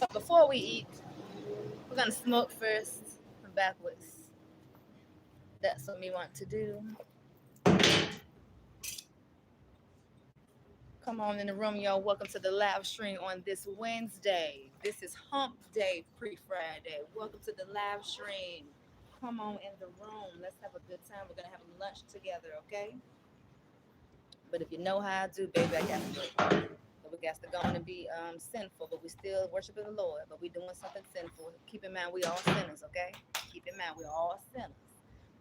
Before we eat, we're gonna smoke first and backwards. That's what we want to do. Come on in the room, y'all. Welcome to the live stream on this Wednesday. This is Hump Day, pre-Friday. Welcome to the live stream. Come on in the room. Let's have a good time. We're gonna have lunch together, okay? But if you know how I do, baby, I got to do it. But we got to go on and be sinful, but we still worshiping the Lord. But we doing something sinful. Keep in mind, we all sinners, okay? Keep in mind, we're all sinners.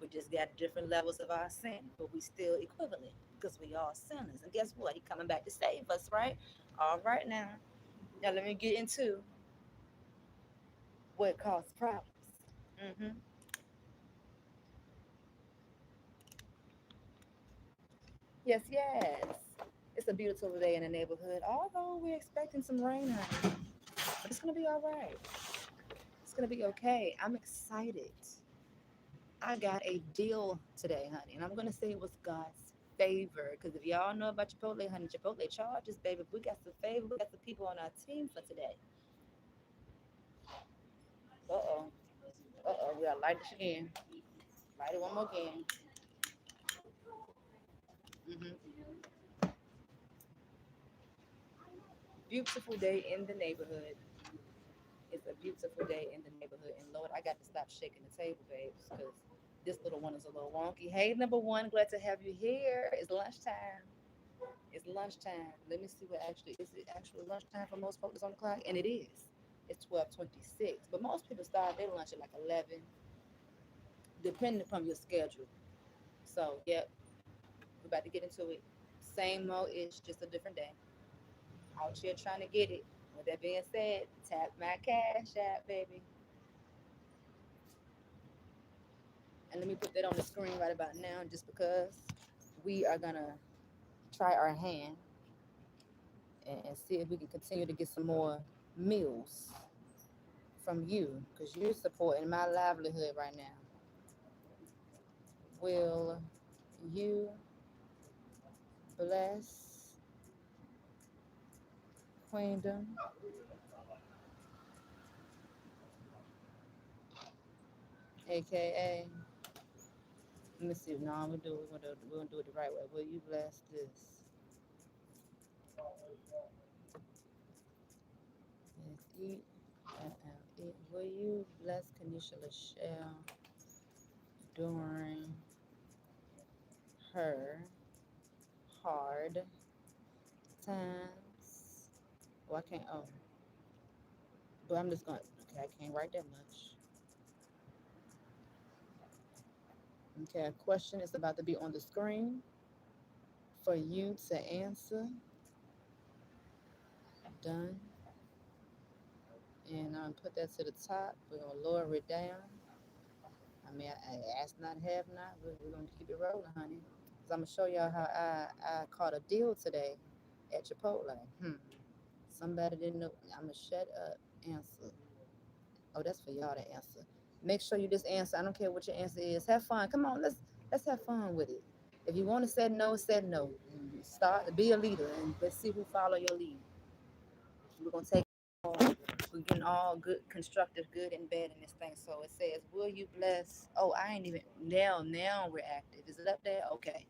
We just got different levels of our sin, but we still equivalent because we all sinners. And guess what? He coming back to save us, right? All right now. Now let me get into what causes problems. hmm Yes, yes. It's a beautiful day in the neighborhood, although we're expecting some rain, honey. But it's gonna be all right. It's gonna be okay. I'm excited. I got a deal today, honey, and I'm gonna say it was God's favor. Because if y'all know about Chipotle, honey, Chipotle charges, baby. We got some favor. We got some people on our team for today. Uh oh. Uh oh. We gotta light this again. Light it one more again. hmm Beautiful day in the neighborhood. It's a beautiful day in the neighborhood. And Lord, I got to stop shaking the table, babes, because this little one is a little wonky. Hey, number one, glad to have you here. It's lunchtime. It's lunchtime. Let me see what actually is it actually lunchtime for most folks on the clock? And it is. It's 12:26. But most people start their lunch at like 11, depending upon your schedule. So, yep, we're about to get into it. Same mo ish, just a different day. Out here trying to get it. With that being said, tap my cash app, baby. And let me put that on the screen right about now just because we are gonna try our hand and see if we can continue to get some more meals from you because you're supporting my livelihood right now. Will you bless QueenDom, aka? Let me see. No, we're gonna do it the right way. Will you bless this? Yes, eat. Will you bless Kanisha Lachelle during her hard times? Oh, I can't. Oh, but I'm just going. Okay, I can't write that much. Okay, a question is about to be on the screen for you to answer. Done. And put that to the top. We're gonna lower it down. I mean, I ask not, have not. We're gonna keep it rolling, honey. Cause I'm gonna show y'all how I caught a deal today at Chipotle. Somebody didn't know. I'm gonna shut up. Answer. Oh, that's for y'all to answer. Make sure you just answer. I don't care what your answer is. Have fun. Come on, let's have fun with it. If you want to say no, say no. Start be a leader and let's see who follow your lead. We're gonna take all, we're getting all good, constructive, good and bad in this thing. So it says, "Will you bless?" Oh, I ain't even now we're active. Is it up there? Okay,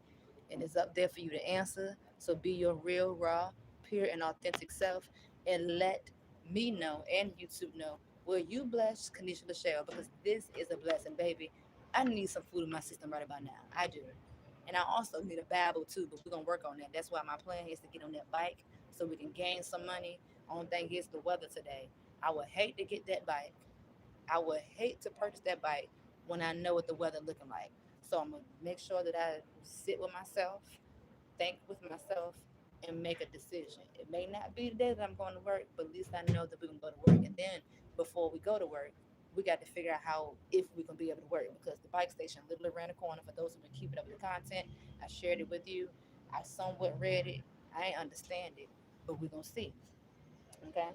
and it's up there for you to answer. So be your real, raw, pure, and authentic self, and let me know and YouTube know. Will you bless Kanisha Lachelle? Because this is a blessing, baby. I need some food in my system right about now. I do. And I also need a Bible too, but we're gonna work on that. That's why my plan is to get on that bike so we can gain some money. Only thing is the weather today. I would hate to get that bike. I would hate to purchase that bike when I know what the weather looking like. So I'm gonna make sure that I sit with myself, think with myself, and make a decision. It may not be the day that I'm going to work, but at least I know that we're gonna go to work. And then before we go to work, we got to figure out how if we can be able to work because the bike station literally around the corner. For those who've been keeping up with the content, I shared it with you. I somewhat read it. I ain't understand it, but we're gonna see. Okay.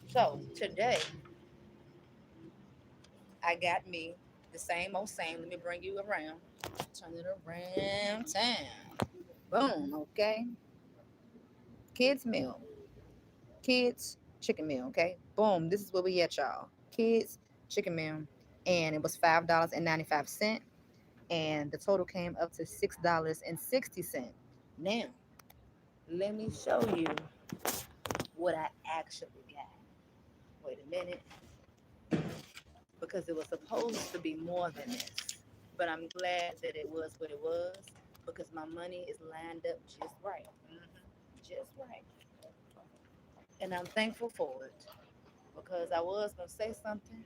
So today I got me the same old same. Let me bring you around. Turn it around town. Boom. Okay. Kids meal. Kids chicken meal. Okay, boom. This is where we at, y'all. Kids chicken meal, and it was $5.95, and the total came up to $6.60. Now, let me show you what I actually got. Wait a minute, because it was supposed to be more than this, but I'm glad that it was what it was because my money is lined up just right. Just right. And I'm thankful for it because I was going to say something,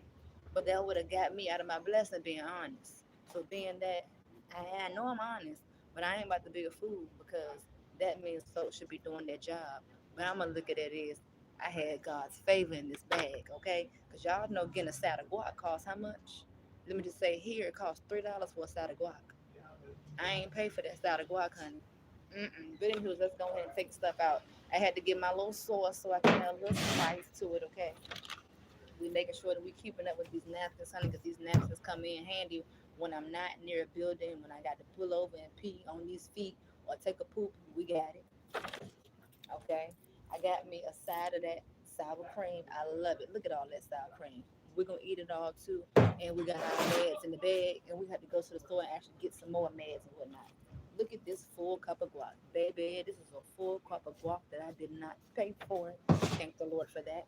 but that would have got me out of my blessing being honest. So, being that I know I'm honest, but I ain't about to be a fool because that means folks should be doing their job. But I'm going to look at it as I had God's favor in this bag, okay? Because y'all know getting a side of guac costs how much? Let me just say here, it costs $3 for a side of guac. I ain't pay for that side of guac, honey. But anywho, let's go ahead and take the stuff out. I had to get my little sauce so I can have a little spice to it, okay? We making sure that we keeping up with these napkins, honey, because these napkins come in handy when I'm not near a building, when I got to pull over and pee on these feet or take a poop. We got it, okay? I got me a side of that sour cream. I love it. Look at all that sour cream. We're gonna eat it all too, and we got our meds in the bag, and we had to go to the store and actually get some more meds and whatnot. Look at this full cup of guac, baby. This is a full cup of guac that I did not pay for. Thank the Lord for that.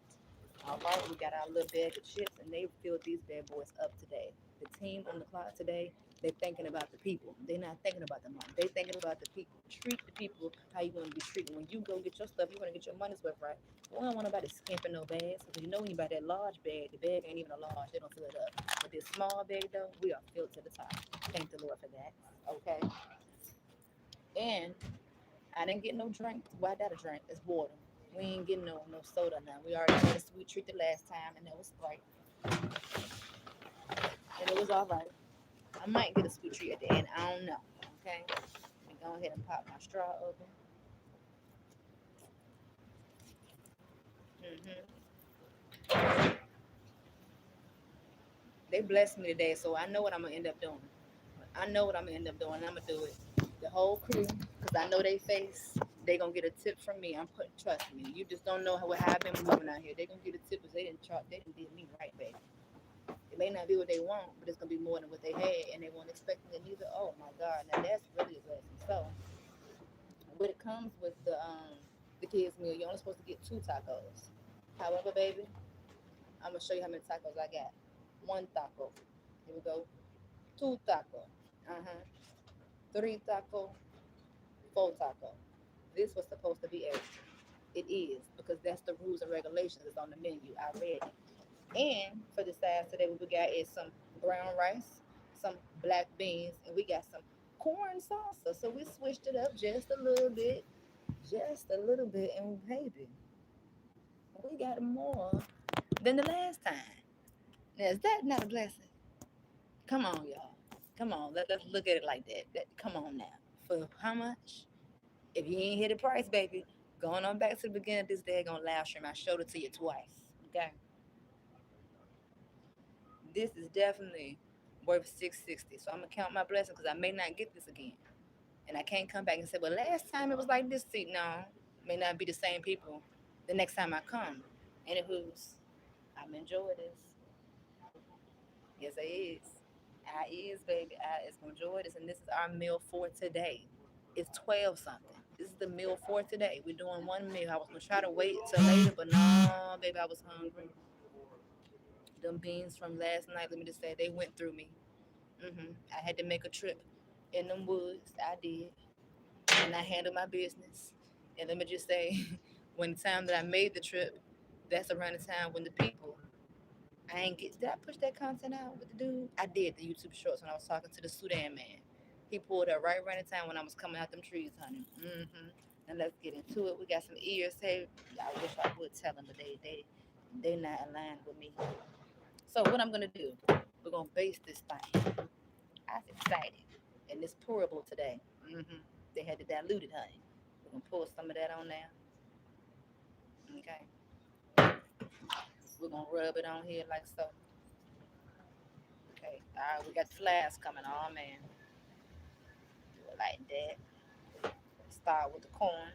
All right, we got our little bag of chips, and they filled these bad boys up today. The team on the clock today, they're thinking about the people. They're not thinking about the money. They're thinking about the people. Treat the people how you want to be treated. When you go get your stuff, you want to get your money's worth right. We don't want nobody skimping no bags. Because you know when you buy that large bag, the bag ain't even a large. They don't fill it up. But this small bag, though, we are filled to the top. Thank the Lord for that. Okay? And I didn't get no drink. Why I got a drink? It's water. We ain't getting no soda now. We already had a sweet treat the last time, and that was Sprite, and it was all right. I might get a sweet treat at the end. I don't know. Okay, let me go ahead and pop my straw open. hmm They blessed me today, so I know what I'm gonna end up doing. I know what I'm gonna end up doing. I'm gonna do it. The whole crew, because I know they face. They gonna get a tip from me. I'm putting trust me. You just don't know how I've been moving out here. They gonna get a tip because they didn't chart. They didn't did me right, baby. It may not be what they want, but it's gonna be more than what they had, and they weren't expecting it either. Oh my God, now that's really a blessing. So, when it comes with the kids meal, you're only supposed to get two tacos. However, baby, I'm gonna show you how many tacos I got. One taco. Here we go. Two taco. Uh-huh. Three taco. Four taco. This was supposed to be extra. It is because that's the rules and regulations that's on the menu. I read it. And for the sides today, what we got is some brown rice, some black beans, and we got some corn salsa. So we switched it up just a little bit, and baby, we got more than the last time. Now, is that not a blessing? Come on, y'all. Come on, let's look at it like that. Come on now. For how much? If you ain't hit the price, baby, going on back to the beginning of this day, gonna live stream. I showed it to you twice. Okay, this is definitely worth 660. So I'm gonna count my blessings because I may not get this again, and I can't come back and say, well, last time it was like this. See, no, may not be the same people the next time I come. And it was, I'm enjoying this. Yes, I is. I is, baby. I is gonna enjoy this, and this is our meal for today. It's 12 something. This is the meal for today. We're doing one meal. I was gonna try to wait till later, but no, baby, I was hungry. Them beans from last night, let me just say, they went through me. I had to make a trip in them woods. I did, and I handled my business. And let me just say, when the time that I made the trip, that's around the time when the people I ain't get. Did I push that content out with the dude? I did the YouTube shorts when I was talking to the Sudan man. He pulled up right around the time when I was coming out them trees, honey. And let's get into it. We got some ears. Hey, I wish I would tell them, but they not aligned with me. So what I'm gonna do? We're gonna base this thing. I was excited, and it's pourable today. They had to dilute it, honey. We're gonna pour some of that on there. Okay. We're gonna rub it on here like so. Okay. All right. We got the flask coming. Oh man. Do it like that. Start with the corn.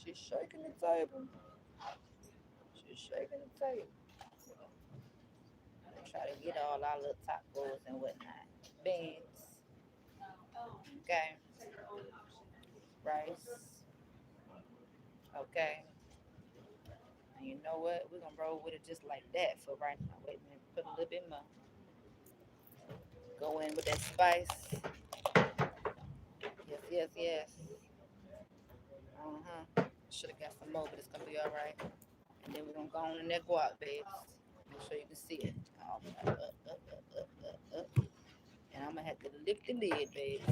She's shaking the table. She's shaking the table. Try to get all our little tacos and whatnot. Beans. Okay. Rice. Okay. And you know what? We're gonna roll with it just like that for right now. Wait a minute. Put a little bit more. Go in with that spice. Yes, yes, yes. Uh-huh. Should have got some more, but it's gonna be all right. And then we're gonna go on in that guac, babes. Make sure you can see it. All right, up. And I'm gonna have to lift the lid, babes.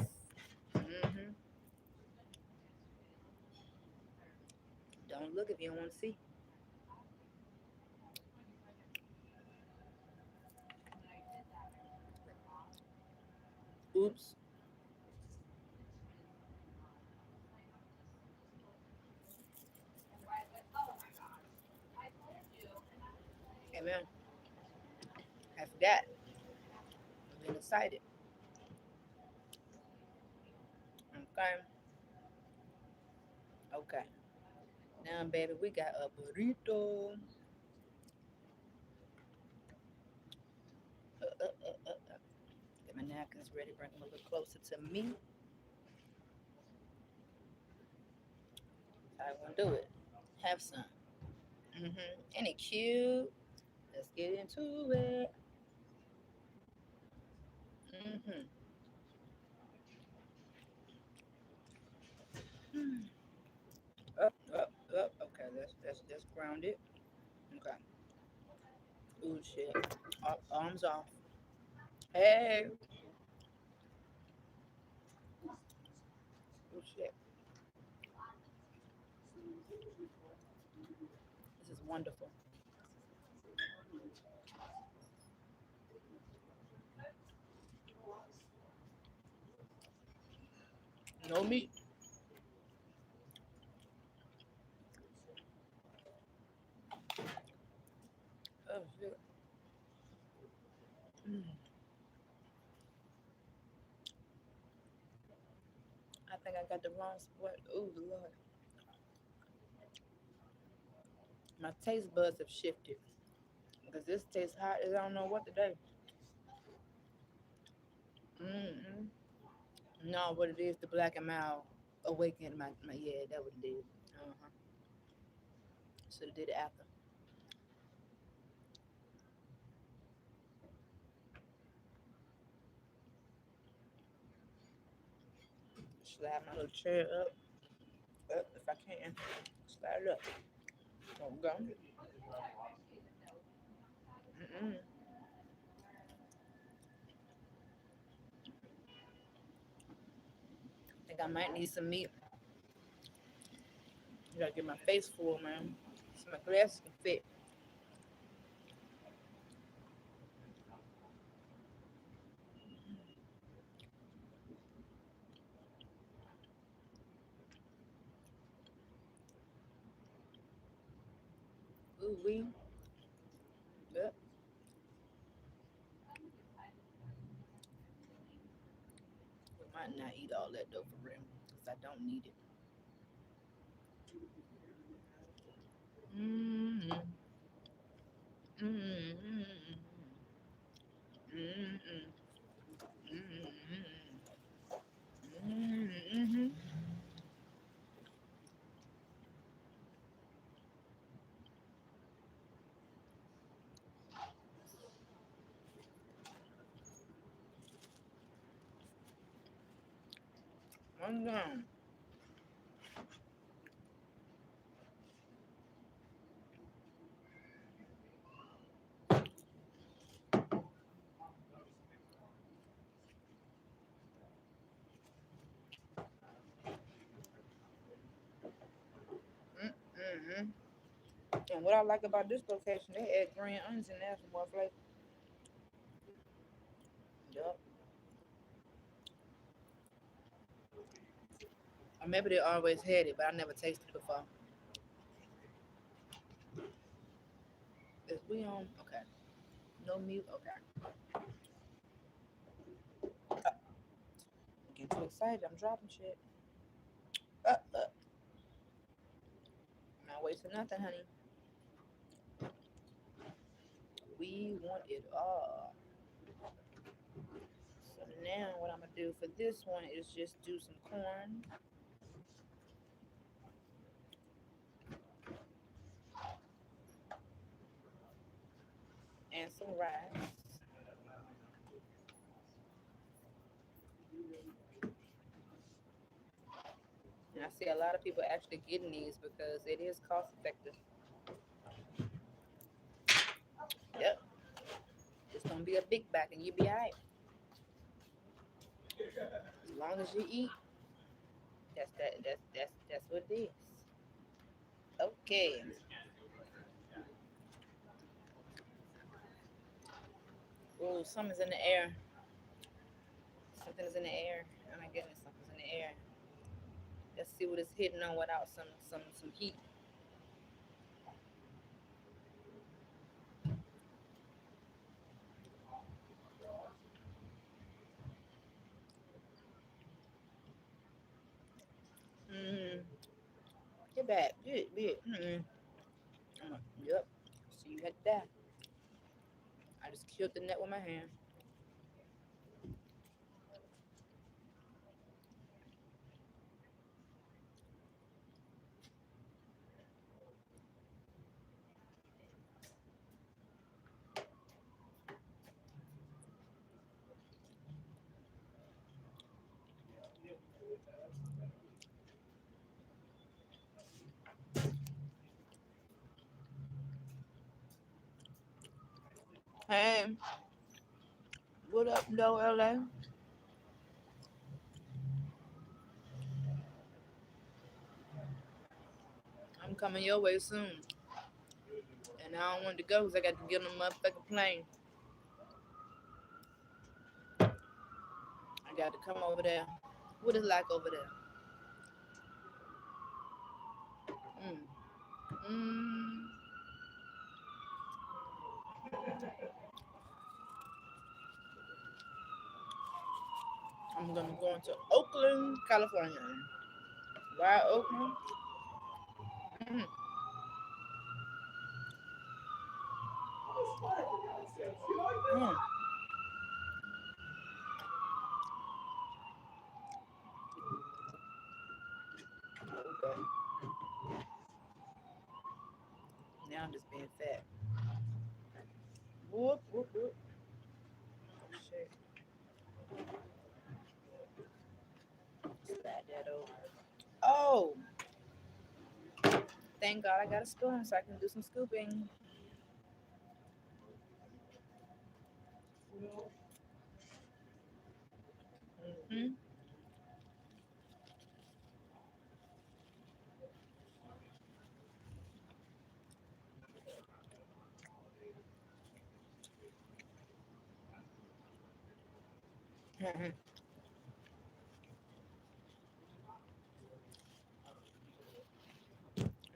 Mm-hmm. Don't look if you don't want to see. Oops. Amen. I forgot. I've been excited. Okay. Okay. Now, baby, we got a burrito. Get my napkins ready. Bring them a little closer to me. How I want to do it. Have some. Ain't it cute? Let's get into it. Mm-hmm. Up. Okay, let's just ground it. Okay. Ooh, shit. Arms off. Hey. Ooh, shit. This is wonderful. No meat. Oh, shit. Mm. I think I got the wrong spot. Ooh, Lord. My taste buds have shifted. Because this tastes hot as I don't know what today. Mm-hmm. No, what it is, the black and mild awakened my yeah, that what it did. Uh-huh. Should have did it after. Slide my little chair up if I can. Slide it up. There we go. Mm-mm. I think I might need some meat. I gotta get my face full, man. So my glasses can fit. Ooh wee. Yep. We might not eat all that though for real. Cause I don't need it. Mm-hmm. Mm-hmm. Mm-hmm. Mm-hmm. Mm-hmm. One down. Mm-hmm. And what I like about this location, they add green onions in there for more flavor. Yup. Or maybe they always had it, but I never tasted it before. Is we on? Okay. No mute? Okay. I'm getting too excited. I'm dropping shit. Uh, uh. wasting nothing, honey. We want it all. So now what I'm gonna do for this one is just do some corn and some rice. And I see a lot of people actually getting these because it is cost effective. Yep, it's gonna be a big bag and you'll be alright. As long as you eat, that's what it is. Okay. Oh, something's in the air. Something's in the air. Oh my goodness, something's in the air. Let's see what it's hitting on without some heat. Mm, get back. Good, good. Yep. So you had that. I just killed the net with my hand. Hey, what up, though, LA? I'm coming your way soon. And I don't want to go because I got to get on the motherfucking plane. I got to come over there. What is it like over there? Mm. Mm. I'm gonna go into Oakland, California. Why Oakland? Mm. Mm. Okay. Now I'm just being fat. Whoop, whoop, whoop. Oh, shit. Slide that over. Oh, thank God I got a spoon so I can do some scooping. Mm-hmm.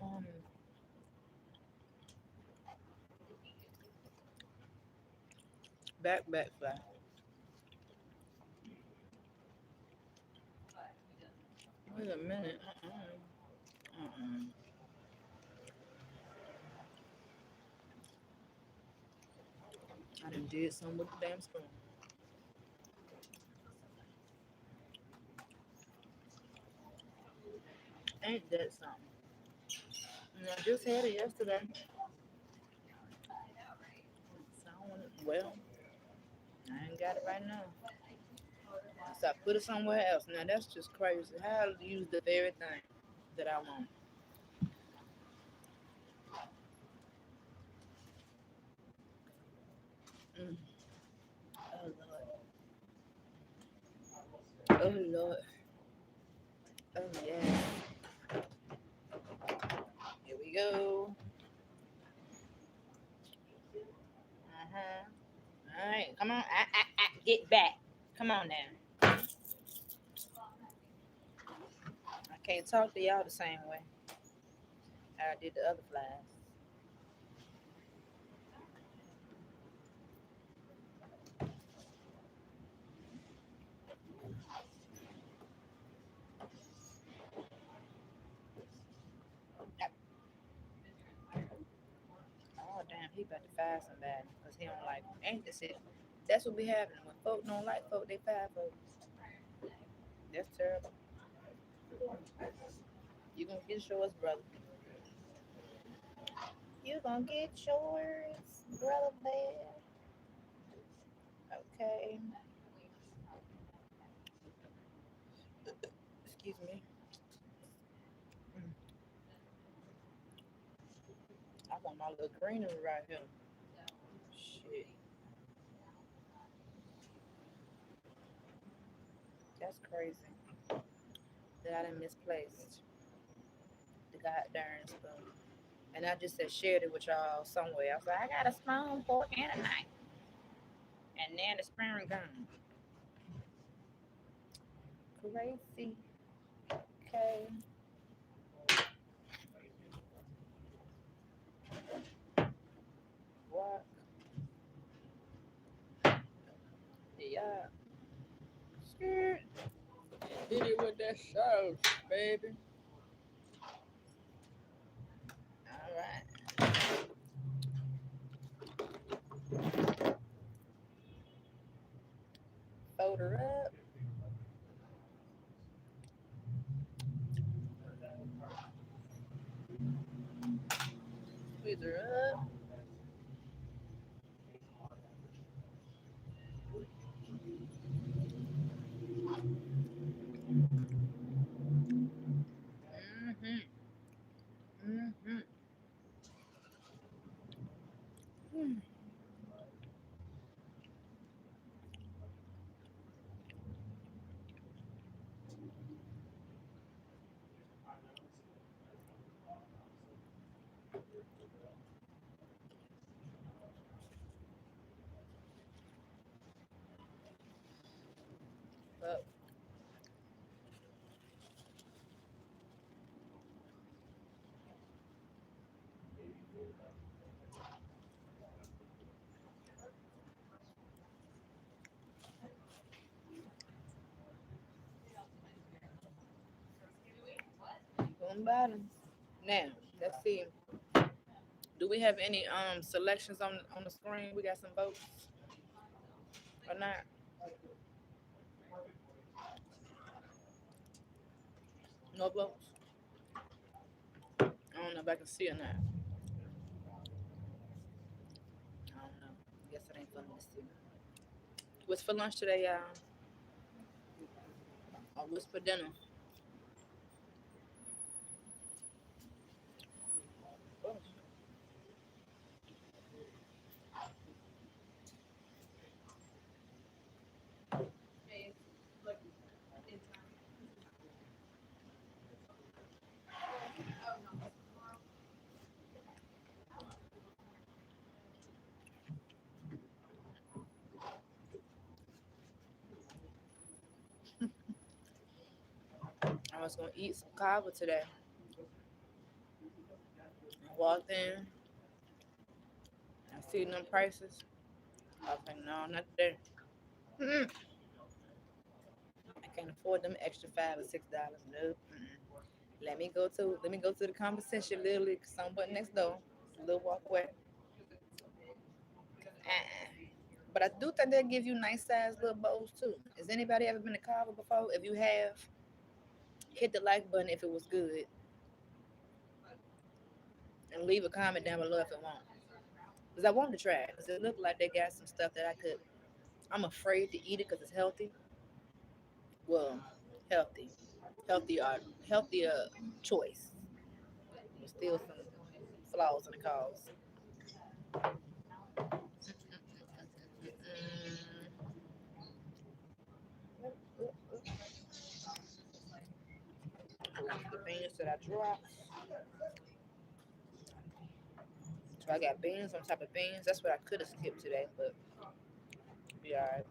um, back fly. Wait a minute. Uh-uh. I done did something with the damn spoon. Ain't that something? And I just had it yesterday. So I want it. Well, I ain't got it right now. So I put it somewhere else. Now that's just crazy. How to use the very thing that I want. Mm. Oh Lord. Oh Lord. Oh yeah. Here we go. Uh-huh. All right. Come on. Get back. Come on now. I can't talk to y'all the same way I did the other flies. He about to fire somebody because he don't like them. Ain't this it? That's what be happening. When folk don't like folk, they fire folks. That's terrible. You gonna get yours, brother. You gonna get yours, brother bear. Okay. Excuse me. Mm, I want my little greenery right here. Shit, that's crazy. That I done misplaced the goddamn spoon. And I just said shared it with y'all somewhere. I was like, I got a spoon, fork, and a knife. And then the spoon gone. Crazy. Okay. What? Yeah. Skirt. Hit it with that sauce, baby. All right. Fold her up. Squeeze her up. Mm-hmm. Mm-hmm. Mm. Up. Boom bottom. Now, let's see. Do we have any selections on the screen? We got some votes or not? No votes. I don't know if I can see or not. I don't know. Guess it ain't fun to see. What's for lunch today, y'all? Or what's for dinner? Oh, I was gonna eat some kava today. I walked in, I seen them prices. I was like, no, not today. Mm-mm. I can't afford them extra $5 or $6. Nope. Mm-mm. Let me go to the conversation literally somewhat next door. A little walk away. Uh-uh. But I do think they'll give you nice sized little bowls too. Has anybody ever been to Carver before? If you have, hit the like button if it was good, and leave a comment down below if it won't. Cause I wanted to try it. Cause it looked like they got some stuff that I could. I'm afraid to eat it because it's healthy. Well, healthy, healthier choice. There's still some flaws in the cause. Mm, the beans that I dropped. So I got beans on top of beans. That's what I could have skipped today, but be alright.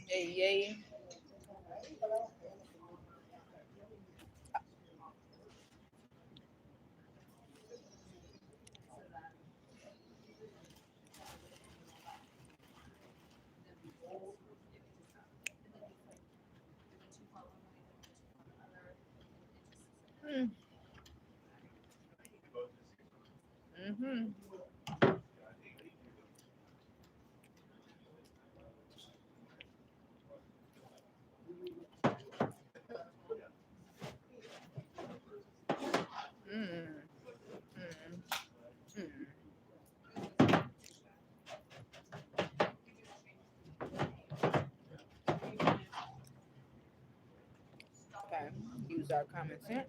Yay, yay. Mm-hmm. Mm. Mm. Mm. Okay. Use our common sense.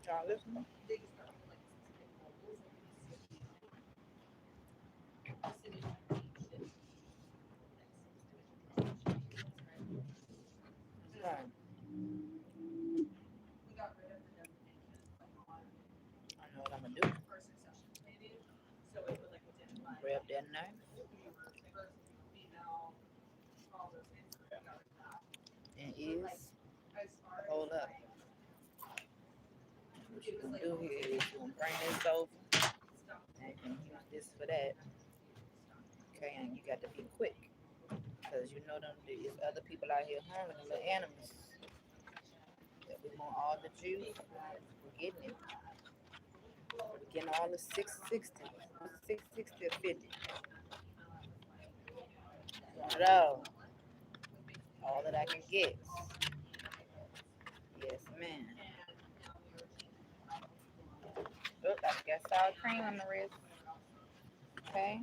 Y'all listening? Okay. I know what I'm gonna do. Grab that knife and is hold up. What you gonna do here is you gonna bring this over and you can use this for that. Okay, and you got to be quick because you know them there's other people out here hungry, the little animals. That we want all the juice. We're getting it. We're getting all the 660, 660 or 50. Want it all that I can get. Yes, man. Look, I got sour cream on the wrist. Okay,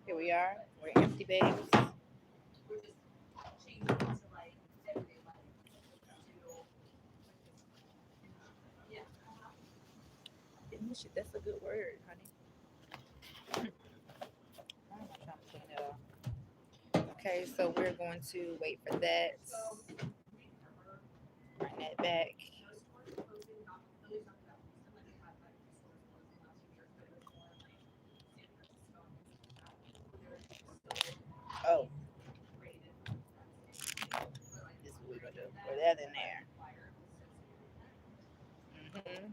here we are. We're empty bags. That's a good word, honey. I'm trying to clean it off. Okay, so we're going to wait for that. Bring that back. Oh, this is what we're gonna do. Put that in there. Hmm.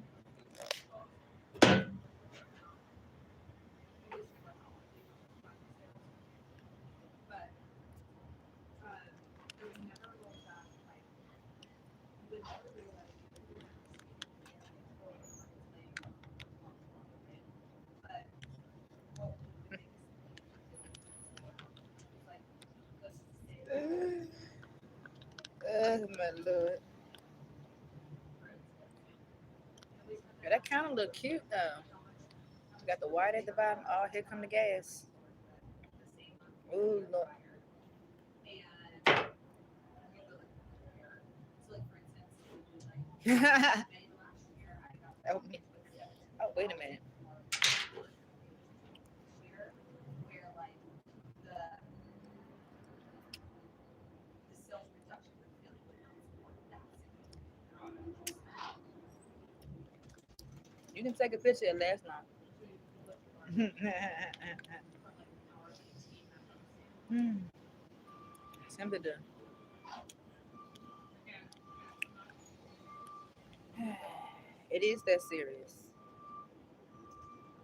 Oh my lord. Yeah, that kind of look cute though. Got the white at the bottom. Oh, here come the gas. Ooh, look. Oh, oh, wait a minute. You can take a picture of last night. Hmm. Simply done. It is that serious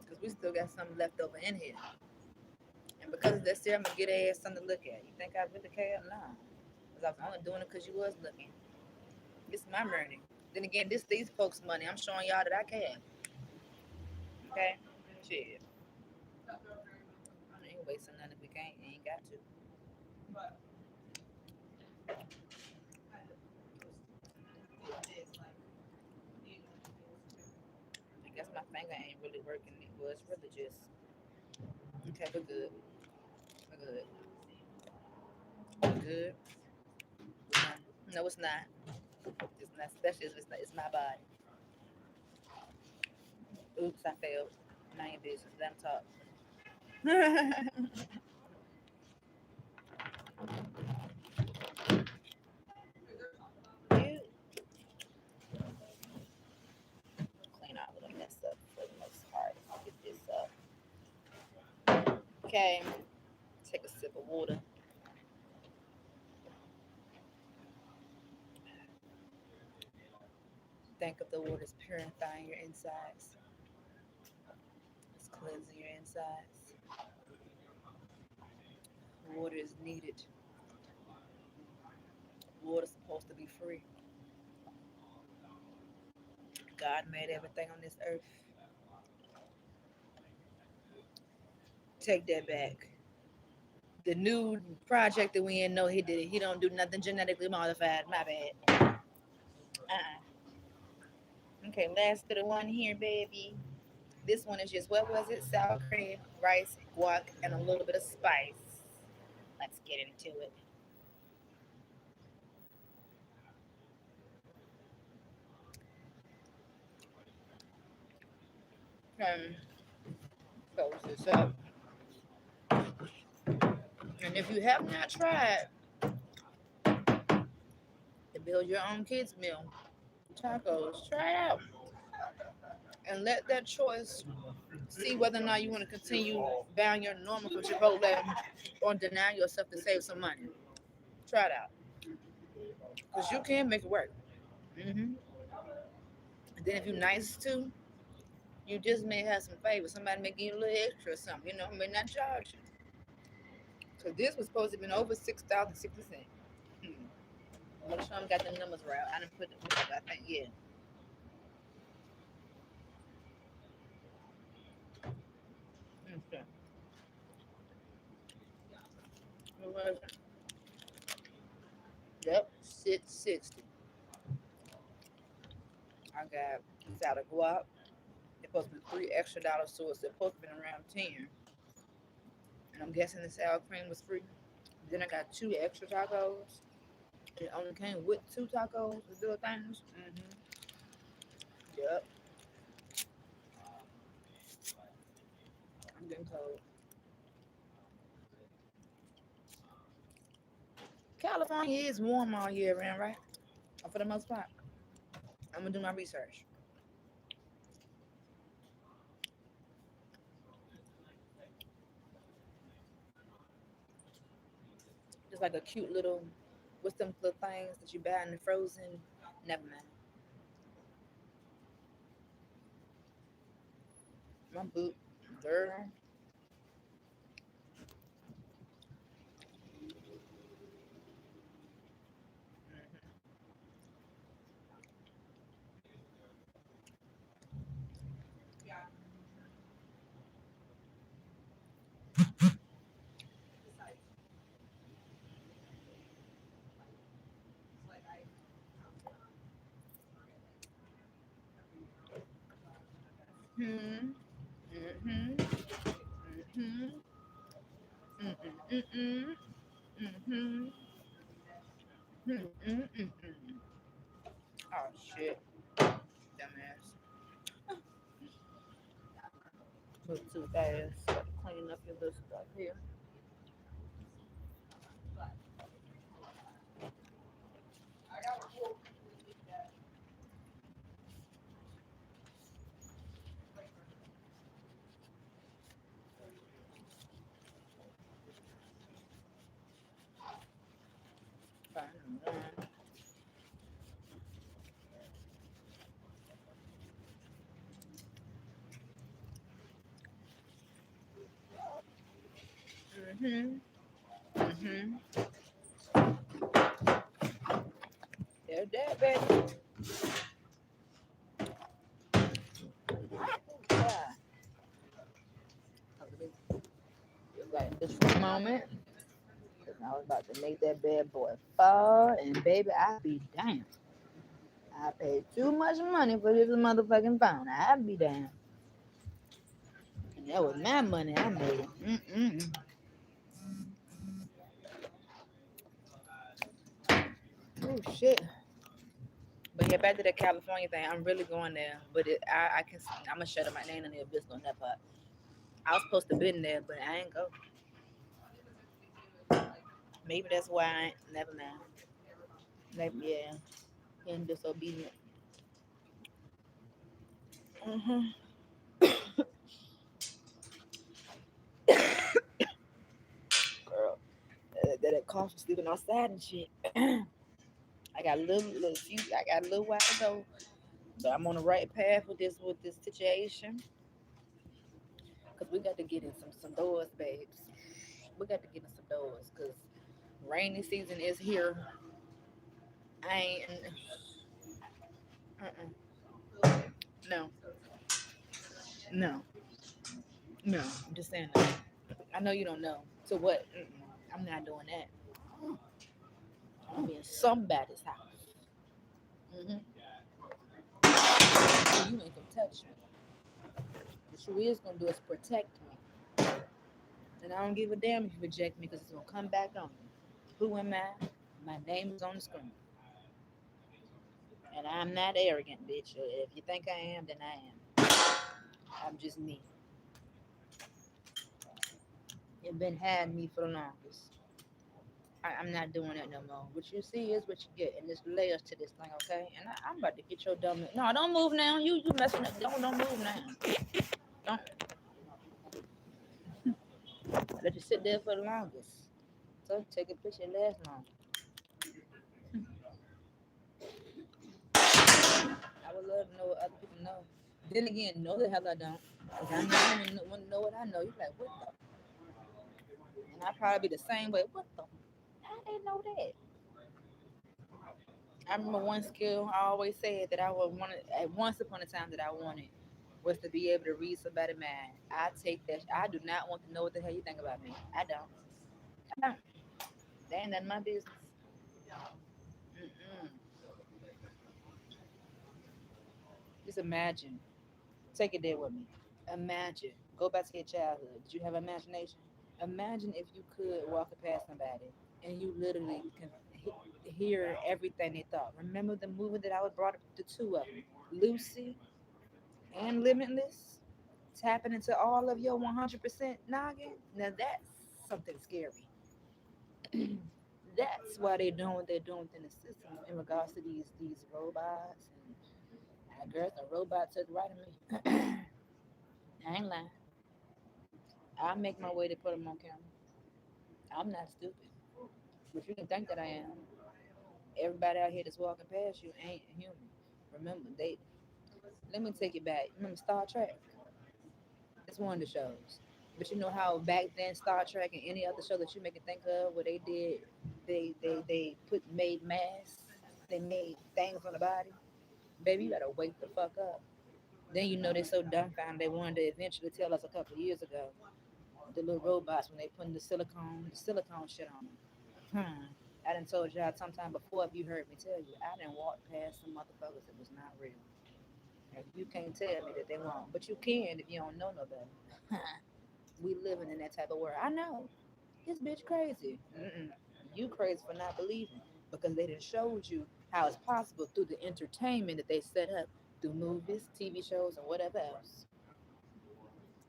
because we still got something left over in here. And because of that serious, I'm gonna get her ass something to look at. You think I really care? No. Because I was only doing it because you was looking. This is my money. Then again, this these folks' money. I'm showing y'all that I can. Okay? Shit. I ain't wasting none if we can't. Ain't got to. I guess my finger ain't really working. It was really just okay. We're good. We're good. We're good. No, it's not. It's not special. It's not. It's my body. Oops, I failed. Mind your business. Let him talk. You clean out a little mess up for the most part. Let's get this up. Okay. Take a sip of water. Think of the water's purifying your insides. cleansing your insides. Water is needed. Water's supposed to be free. God made everything on this earth. Take that back. The new project that we in know he did it. He don't do nothing genetically modified. My bad. Okay, last to the one here, baby. This one is just what was it? Sour cream, rice, guac, and a little bit of spice. Let's get into it. Um, close this up. And if you have not tried to build your own kids meal, tacos, try it out and let that choice see whether or not you want to continue buying your normal for Chipotle or deny yourself to save some money. Try it out because you can make it work. And then if you're nice too, you just may have some favors. Somebody may give you a little extra or something, may not charge you. Because this was supposed to have been over 6,060 cents. Make sure I got the numbers right. I didn't put the, I think, yeah. Okay. What was it? Yep, 660. I got salad guac. It's supposed to be $3 extra, so it's supposed to be around 10. And I'm guessing the sour cream was free. Then I got 2 extra tacos. It only came with 2 tacos, the little things. Yep, I'm getting told. California is warm all year round, right? For the most part. I'm gonna do my research. Just like a cute little, what's them little things that you buy in the frozen? Never mind. My boot, girl. Mm-hmm. Mm-hmm. Mm-hmm. Mm-hmm. Mm-hmm. Mm-hmm. Mm-hmm. Mm-hmm. Oh shit, dumbass. Move too fast. Got to clean up your little stuff here. Fine. Mm-hmm. Mm-hmm. There's that, baby. Yeah. Like this for a moment. I was about to make that bad boy fall, and baby, I be damn. I paid too much money for this motherfucking phone. I be damn. And that was my money I made. Mm-mm. Oh shit. But yeah, back to the California thing. I'm really going there, but I can. I'm gonna shut up my name in the abyss on that part. I was supposed to been there, but I ain't go. Maybe that's why I ain't. Never mind. Maybe yeah. Being disobedient. Mm-hmm. Girl, that cough from sleeping outside and shit. I got a little few. I got a little while to go, but I'm on the right path with this situation. Cause Cause we got to get in some doors, babes. We got to get in some doors, cause rainy season is here. I ain't. No, no, no. I'm just saying that. I know you don't know. So what? I'm not doing that. I'm in somebody's house. Mm-hmm. You ain't gonna touch me. What you is gonna do is protect me. And I don't give a damn if you reject me, because it's gonna come back on you. Who am I? My name is on the screen. And I'm not arrogant, bitch. If you think I am, then I am. I'm just me. You've been had me for the longest. I'm not doing that no more. What you see is what you get, and there's layers to this thing, okay? And I'm about to get your dumb. No, don't move now. You messing up. Don't move now. Don't let you sit there for the longest. So take a picture and last long. I would love to know what other people know. Then again, no the hell I don't. Cause I know want to know what I know. You like what the? And I probably be the same way. What the? How they know that? I remember one skill I always said that I would want at once upon a time that I wanted was to be able to read somebody's mind. I take that. I do not want to know what the hell you think about me. I don't. I don't. That ain't none of my business. Mm-mm. Just imagine. Take it there with me. Imagine. Go back to your childhood. Did you have imagination? Imagine if you could walk past somebody and you literally can hear everything they thought. Remember the movie that I was brought up, the two of them, Lucy and Limitless, tapping into all of your 100% noggin. Now that's something scary. That's why they're doing what they're doing within the system in regards to these robots. And girls, the robot took right of me. I ain't lying. I make my way to put them on camera. I'm not stupid, but you can think that I am. Everybody out here that's walking past you ain't human. Remember, they. Let me take it back. Remember Star Trek? It's one of the shows. But you know how back then Star Trek and any other show that you make it think of, where they did, they made masks, they made things on the body. Baby, you gotta wake the fuck up. Then you know they so dumbfounded they wanted to eventually tell us a couple of years ago the little robots when they putting the silicone shit on them. I done told y'all sometime before, if you heard me tell you, I done walked past some motherfuckers that was not real. And you can't tell me that they won't, but you can if you don't know no better. We living in that type of world. I know this bitch crazy. Mm-mm. You crazy for not believing, because they done showed you how it's possible through the entertainment that they set up through movies, TV shows, and whatever else.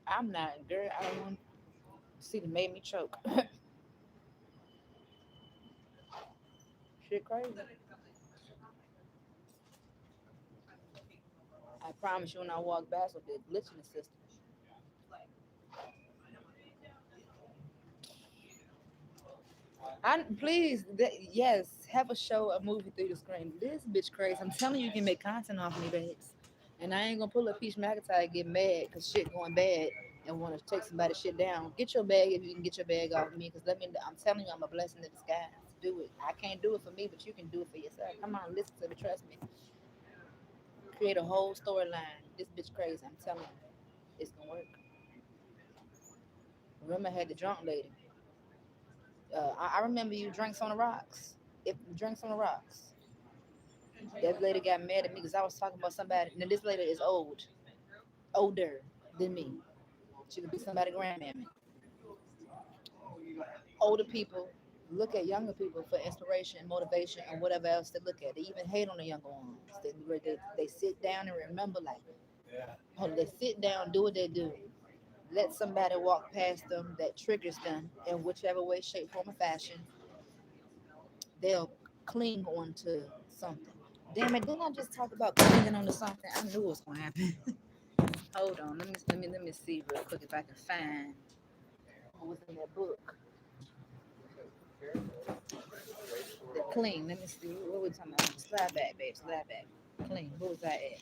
I'm not, girl. I don't want to see them made me choke. Shit crazy. I promise you, when I walk past with the glitch in the system. I please, yes, have a show, a movie through the screen. This bitch crazy. I'm telling you, you can make content off me, babes. And I ain't gonna pull up Peach McIntyre and get mad because shit going bad and want to take somebody's shit down. Get your bag if you can get your bag off of me. Because I'm telling you, I'm a blessing in disguise. Do it. I can't do it for me, but you can do it for yourself. Come on, listen to me. Trust me. Create a whole storyline. This bitch crazy. I'm telling you, it's gonna work. Remember, I had the drunk lady. I remember you drinks on the rocks. If drinks on the rocks. That lady got mad at me because I was talking about somebody. Now this lady is older than me. She could be somebody grandmammy. Older people look at younger people for inspiration, motivation, and whatever else they look at. They even hate on the younger ones. They sit down and remember, like, oh, they sit down, do what they do. Let somebody walk past them that triggers them in whichever way, shape, form, or fashion. They'll cling on to something. Damn it! Didn't I just talk about clinging on to something? I knew it was gonna happen. Hold on, let me see real quick if I can find what was in that book. The clean. Let me see. What we talking about? Slide back, babe. Slide back. Clean. What was that at?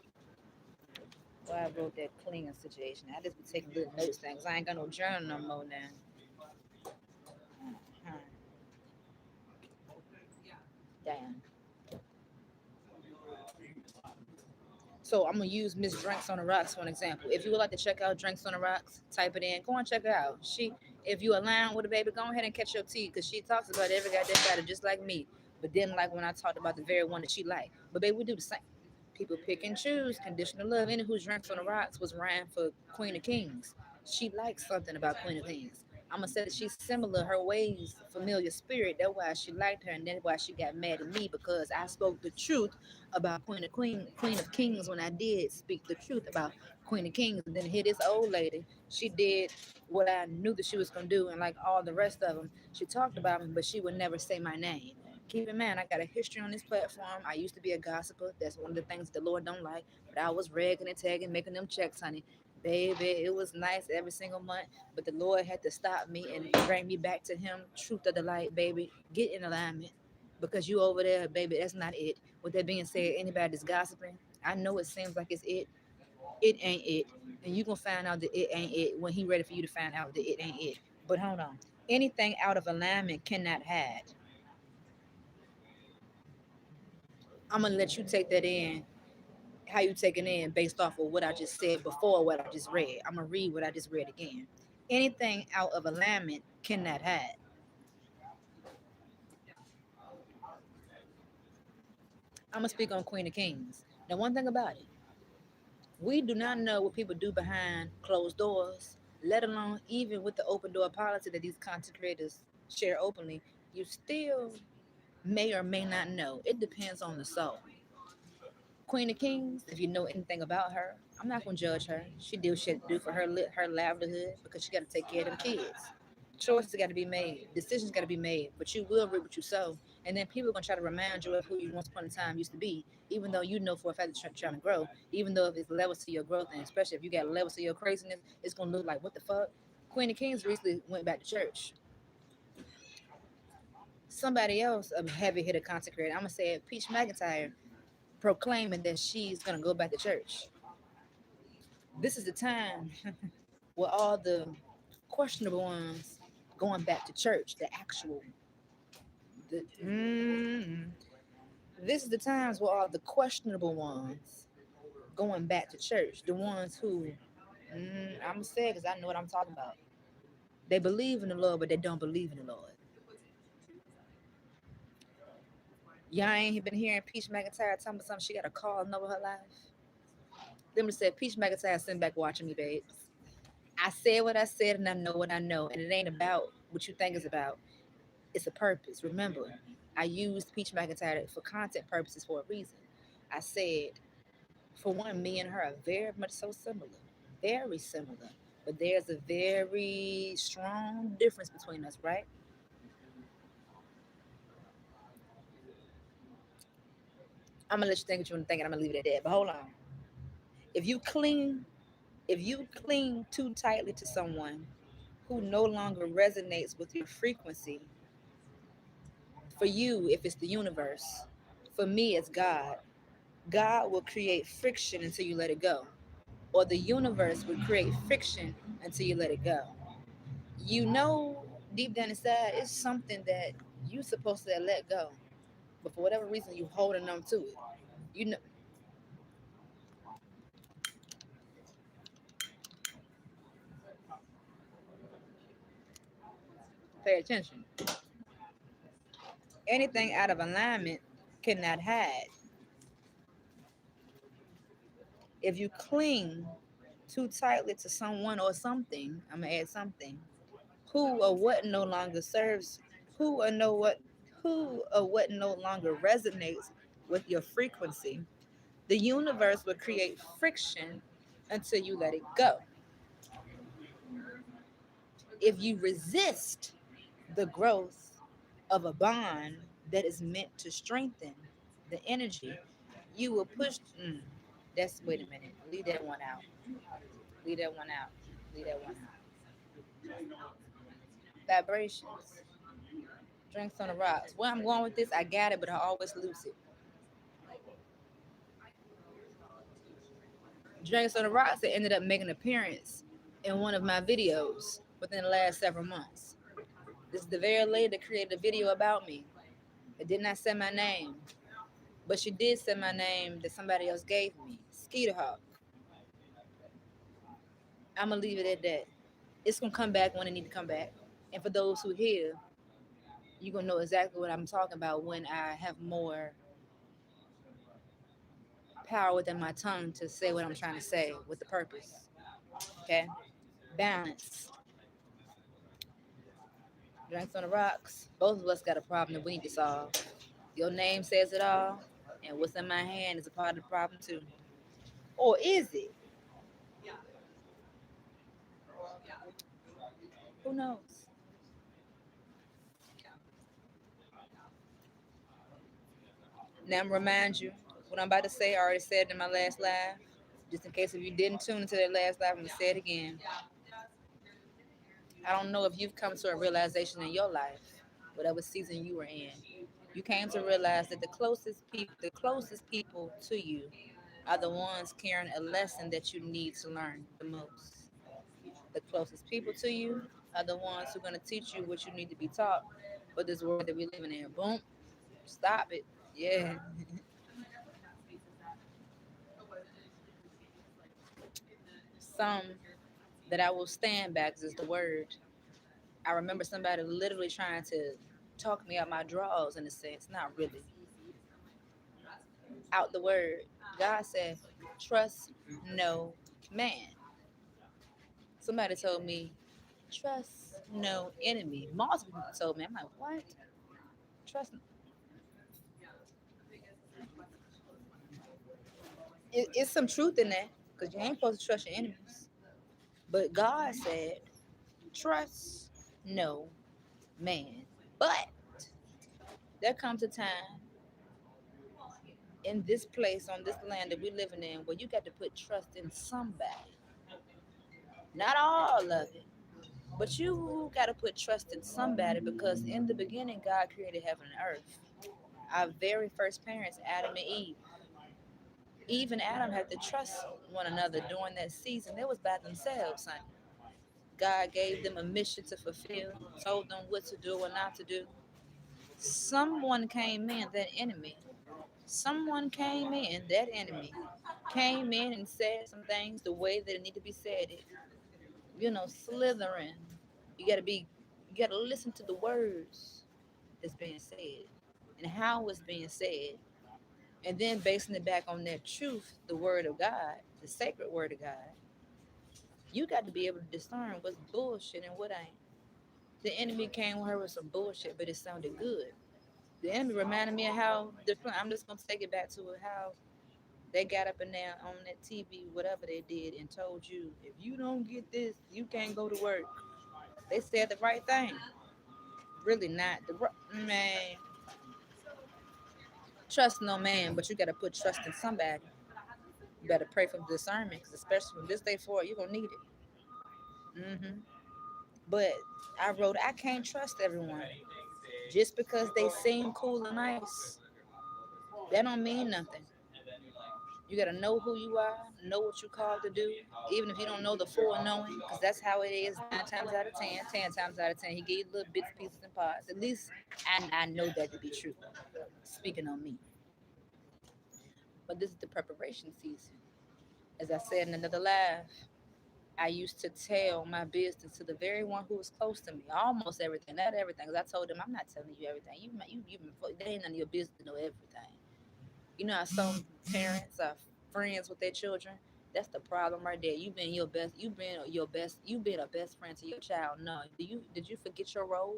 Why I wrote that cleaning situation. I just be taking little notes things. I ain't got no journal no more now. Huh. Damn. So I'm gonna use Miss Drinks on the Rocks for an example. If you would like to check out Drinks on the Rocks, type it in. Go and check it out. If you align with a baby, go ahead and catch your tea because she talks about every goddamn battle just like me. But then like when I talked about the very one that she liked. But baby, we do the same. People pick and choose. Conditional love. Any who Drinks on the Rocks was ran for Queen of Kings. She likes something about Queen of Kings. I'm gonna say that she's similar, her ways, familiar spirit. That's why she liked her, and that's why she got mad at me because I spoke the truth about Queen of Kings when I did speak the truth about Queen of Kings. And then here this old lady, she did what I knew that she was gonna do, and like all the rest of them, she talked about me, but she would never say my name. Keep in mind, I got a history on this platform. I used to be a gossiper. That's one of the things the Lord don't like. But I was ragging and tagging, making them checks, honey. Baby, it was nice every single month. But the Lord had to stop me and bring me back to Him. Truth of the light, baby. Get in alignment. Because you over there, baby, that's not it. With that being said, anybody that's gossiping, I know it seems like it's it. It ain't it. And you gonna find out that it ain't it when He ready for you to find out that it ain't it. But hold on. Anything out of alignment cannot hide. I'm gonna let you take that in, how you take it in based off of what I just said before, what I just read. I'm gonna read what I just read again. Anything out of alignment cannot hide. I'm gonna speak on Queen of Kings. Now, one thing about it, we do not know what people do behind closed doors, let alone even with the open door policy that these content creators share openly. You still may or may not know. It depends on the soul. Queen of Kings, if you know anything about her, I'm not gonna judge her. She do shit to do for her livelihood because she got to take care of them kids. Choices got to be made, decisions got to be made, but you will reap what you sow. And then people are gonna try to remind you of who you once upon a time used to be, even though you know for a fact that you're trying to grow. Even though if it's levels to your growth, and especially if you got levels to your craziness, it's gonna look like what the fuck. Queen of Kings recently went back to church. Somebody else, a heavy hitter consecrated, I'm gonna say it, Peach McIntyre, proclaiming that she's gonna go back to church. This is the time where all the questionable ones going back to church, the actual, this is the times where all the questionable ones going back to church, the ones who, I'm gonna say it because I know what I'm talking about. They believe in the Lord, but they don't believe in the Lord. Y'all ain't been hearing Peach McIntyre tell me something. She got a call over her life. Them said Peach McIntyre sitting back watching me, babes. I said what I said, and I know what I know, and it ain't about what you think it's about. It's a purpose. Remember, I used Peach McIntyre for content purposes for a reason. I said, for one, me and her are very much so similar, very similar, but there's a very strong difference between us, right? I'm gonna let you think what you want to think, and I'm gonna leave it at that. But hold on, if you cling, if you cling too tightly to someone who no longer resonates with your frequency, for you, if it's the universe, for me, it's God. God will create friction until you let it go, or the universe will create friction until you let it go. You know, deep down inside, it's something that you're supposed to let go, but for whatever reason, you holding on to it. You know, pay attention. Anything out of alignment cannot hide. If you cling too tightly to someone or something, I'm gonna add something, who or what no longer serves, who or know what, who or what no longer resonates with your frequency, the universe will create friction until you let it go. If you resist the growth of a bond that is meant to strengthen the energy, you will push. That's, wait a minute. Leave that one out. Leave that one out. Leave that one out. Vibrations. Drinks on the rocks. Where I'm going with this, I got it, but I always lose it. Drinks on the Rocks that ended up making an appearance in one of my videos within the last several months. This is the very lady that created a video about me. It did not say my name, but she did say my name that somebody else gave me, Skeeter Hawk. I'm gonna leave it at that. It's gonna come back when it need to come back. And for those who hear, you're gonna know exactly what I'm talking about when I have more power within my tongue to say what I'm trying to say with the purpose. Okay? Balance. Drinks on the Rocks. Both of us got a problem that we need to solve. Your name says it all, and what's in my hand is a part of the problem too. Or is it? Who knows? Now I'm remind you what I'm about to say. I already said it in my last live. Just in case if you didn't tune into that last live, I'm gonna say it again. I don't know if you've come to a realization in your life, whatever season you were in. You came to realize that the closest people to you are the ones carrying a lesson that you need to learn the most. The closest people to you are the ones who are going to teach you what you need to be taught. But this world that we living in, boom, stop it. Yeah. Some that I will stand back is the word. I remember somebody literally trying to talk me out my drawers in a sense, not really out the word. God said, trust no man. Somebody told me, trust no enemy. Multiple people told me. I'm like, what? Trust. It's some truth in that because you ain't supposed to trust your enemies. But God said, trust no man. But there comes a time in this place, on this land that we're living in, where you got to put trust in somebody. Not all of it, but you got to put trust in somebody because in the beginning, God created heaven and earth. Our very first parents, Adam and Eve. Eve and Adam had to trust one another during that season. They was by themselves, son. God gave them a mission to fulfill, told them what to do and not to do. Someone came in, that enemy. Someone came in, that enemy came in and said some things the way that it need to be said. It, slithering. You gotta be, you gotta listen to the words that's being said and how it's being said, and then basing it back on that truth, the word of God, the sacred word of God. You got to be able to discern what's bullshit and what ain't. The enemy came with her with some bullshit, but it sounded good. The enemy reminded me of how different. I'm just gonna take it back to it, how they got up in there on that TV, whatever they did, and told you if you don't get this, you can't go to work. They said the right thing. Really not man. Trust no man, but you gotta put trust in somebody. You better pray for discernment, because especially from this day forward, you're gonna need it. But I wrote, I can't trust everyone just because they seem cool and nice. That don't mean nothing. You gotta know who you are, know what you're called to do, even if you don't know the full knowing, because that's how it is 9 times out of 10. 10 times out of 10, he gave you little bits, pieces, and parts. At least I know that to be true. Speaking on me. But this is the preparation season. As I said in another live, I used to tell my business to the very one who was close to me, almost everything, not everything. Because I told them, I'm not telling you everything. They ain't none of your business to know everything. You know how some parents are friends with their children. That's the problem right there. You've been your best. You've been your best. You've been a best friend to your child. No, did you forget your role?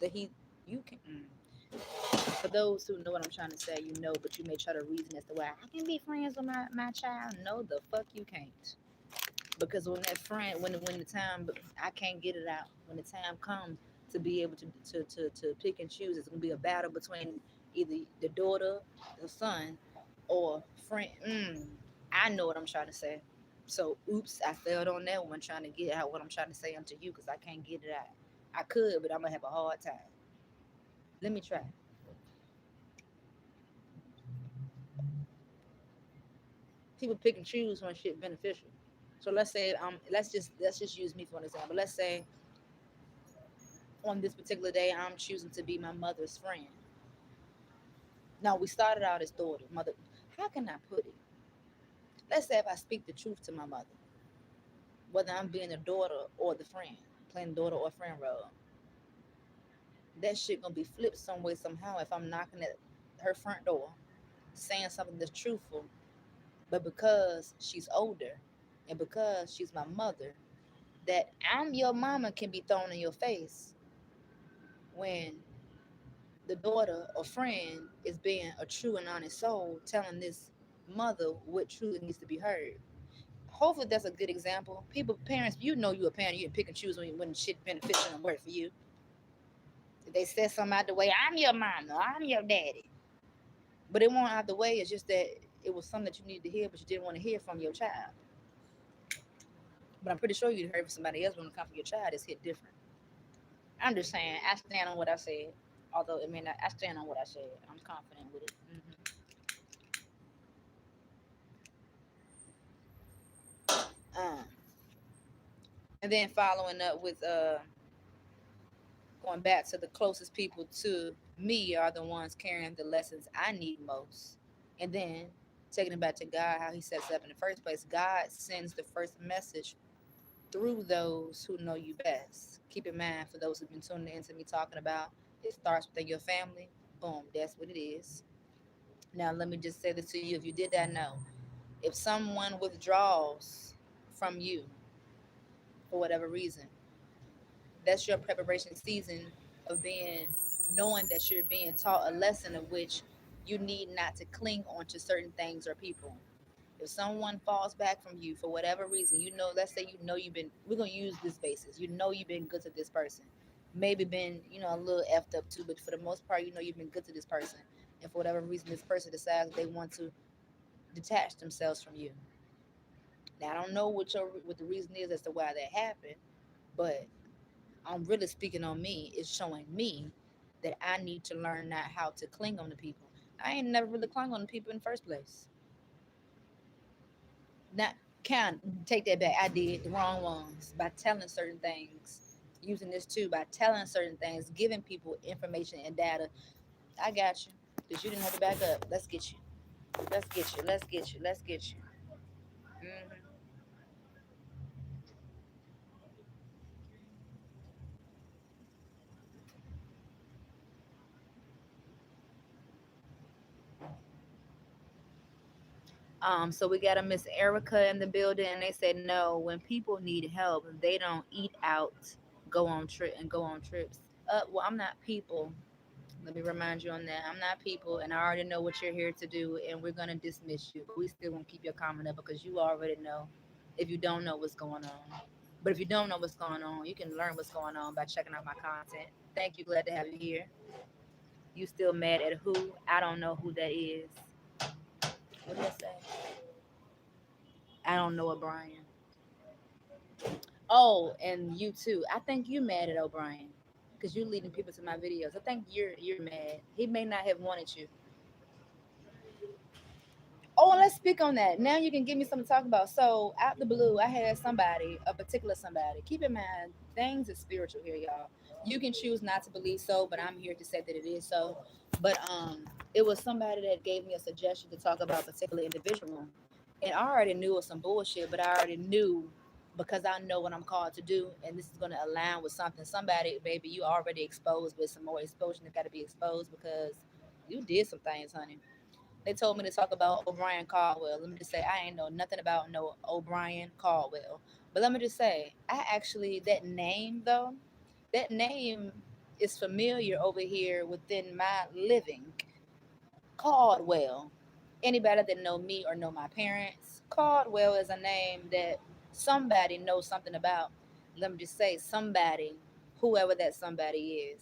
That you can. For those who know what I'm trying to say, you know, but you may try to reason as to why I can be friends with my child. No, the fuck you can't. Because when that friend, when the time, I can't get it out. When the time comes to be able to pick and choose, it's gonna be a battle between either the daughter, the son, or friend. I know what I'm trying to say. So, oops, I failed on that one trying to get out what I'm trying to say unto you because I can't get it out. I could, but I'm gonna have a hard time. Let me try. People pick and choose when shit beneficial. So let's just use me for an example. Let's say on this particular day I'm choosing to be my mother's friend. Now we started out as daughter, mother. How can I put it? Let's say if I speak the truth to my mother, whether I'm being the daughter or the friend, playing daughter or friend role, that shit gonna be flipped some way somehow if I'm knocking at her front door, saying something that's truthful, but because she's older and because she's my mother, that I'm your mama can be thrown in your face when the daughter or friend is being a true and honest soul, telling this mother what truly needs to be heard. Hopefully that's a good example. People, parents, you know you a parent, you can pick and choose when shit beneficial and work for you. If they said something out the way, I'm your mama, I'm your daddy. But it won't out the way, it's just that it was something that you needed to hear, but you didn't want to hear from your child. But I'm pretty sure you'd heard from somebody else when it comes from your child, it's hit different. I'm just saying, I stand on what I said. Although it may not, I stand on what I said. I'm confident with it. And then following up with going back to the closest people to me are the ones carrying the lessons I need most. And then taking it back to God, how He sets up in the first place. God sends the first message through those who know you best. Keep in mind, for those who've been tuning into me talking about, it starts within your family. Boom, that's what it is. Now, let me just say this to you. If you did that, know if someone withdraws from you for whatever reason, that's your preparation season of being knowing that you're being taught a lesson of which you need not to cling on to certain things or people. If someone falls back from you for whatever reason, you know, let's say you know you've been, we're gonna use this basis. You know you've been good to this person, maybe been a little effed up too, but for the most part, you know you've been good to this person, and for whatever reason, this person decides they want to detach themselves from you. Now I don't know what the reason is as to why that happened, but I'm really speaking on me. It's showing me that I need to learn not how to cling on to people. I ain't never really clung on to people in the first place. Not Count, take that back. I did the wrong ones by telling certain things. Using this too by telling certain things, giving people information and data. I got you. Because you didn't have to back up. Let's get you. Let's get you. Let's get you. Let's get you. hmm So we got a Miss Erica in the building, and they said no. When people need help, they don't eat out, go on trips. Well, I'm not people. Let me remind you on that. I'm not people, and I already know what you're here to do, and we're gonna dismiss you, but we still gonna keep your comment up because you already know. If you don't know what's going on, but if you don't know what's going on, you can learn what's going on by checking out my content. Thank you. Glad to have you here. You still mad at who? I don't know who that is. What did I say? I don't know O'Brien. Oh, and you too. I think you mad at O'Brien because you're leading people to my videos. I think you're mad. He may not have wanted you. Oh, and let's speak on that. Now you can give me something to talk about. So, out the blue, I had somebody, a particular somebody. Keep in mind, things is spiritual here, y'all. You can choose not to believe so, but I'm here to say that it is so. But it was somebody that gave me a suggestion to talk about a particular individual, and I already knew it was some bullshit, but I already knew because I know what I'm called to do, and this is going to align with something. Somebody, baby, you already exposed with some more exposure that got to be exposed because you did some things, honey. They told me to talk about O'Brien Caldwell. Let me just say, I ain't know nothing about no O'Brien Caldwell. But let me just say, I actually, that name though, that name is familiar over here within my living. Caldwell. Anybody that know me or know my parents, Caldwell is a name that somebody knows something about. Let me just say, somebody, whoever that somebody is,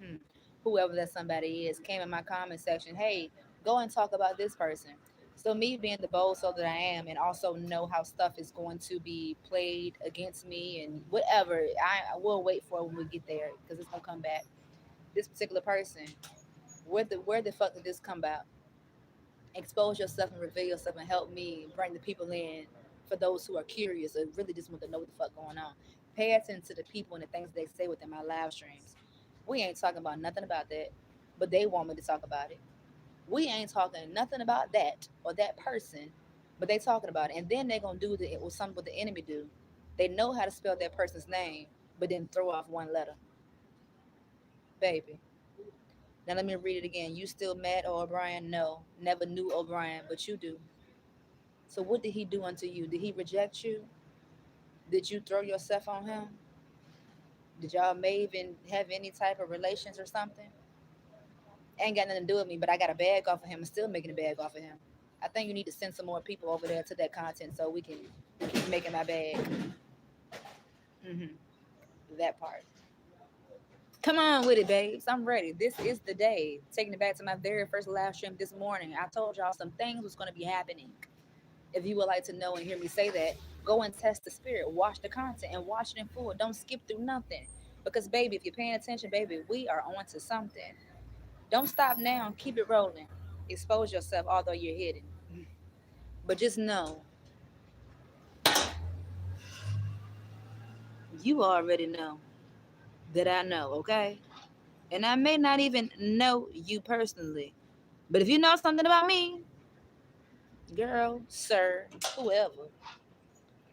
hmm, whoever that somebody is, came in my comment section. Hey, go and talk about this person. So me being the bold soul that I am, and also know how stuff is going to be played against me and whatever, I will wait for it when we get there because it's gonna come back. This particular person, where the fuck did this come about? Expose yourself and reveal yourself and help me bring the people in for those who are curious or really just want to know what the fuck going on. Pay attention to the people and the things they say within my live streams. We ain't talking about nothing about that, but they want me to talk about it. We ain't talking nothing about that or that person, but they talking about it. And then they gonna do the or something what the enemy do. They know how to spell that person's name, but then throw off one letter. Baby. Now let me read it again. You still mad, O'Brien? No. Never knew O'Brien, but you do. So what did he do unto you? Did he reject you? Did you throw yourself on him? Did y'all may even have any type of relations or something? Ain't got nothing to do with me, but I got a bag off of him and still making a bag off of him. I think you need to send some more people over there to that content so we can keep making my bag. That part. Come on with it, babes. I'm ready. This is the day. Taking it back to my very first live stream this morning. I told y'all some things was going to be happening. If you would like to know and hear me say that, go and test the spirit. Watch the content and watch it in full. Don't skip through nothing. Because, baby, if you're paying attention, baby, we are on to something. Don't stop now. Keep it rolling. Expose yourself, although you're hidden. But just know, you already know that I know, okay? And I may not even know you personally. But if you know something about me, girl, sir, whoever,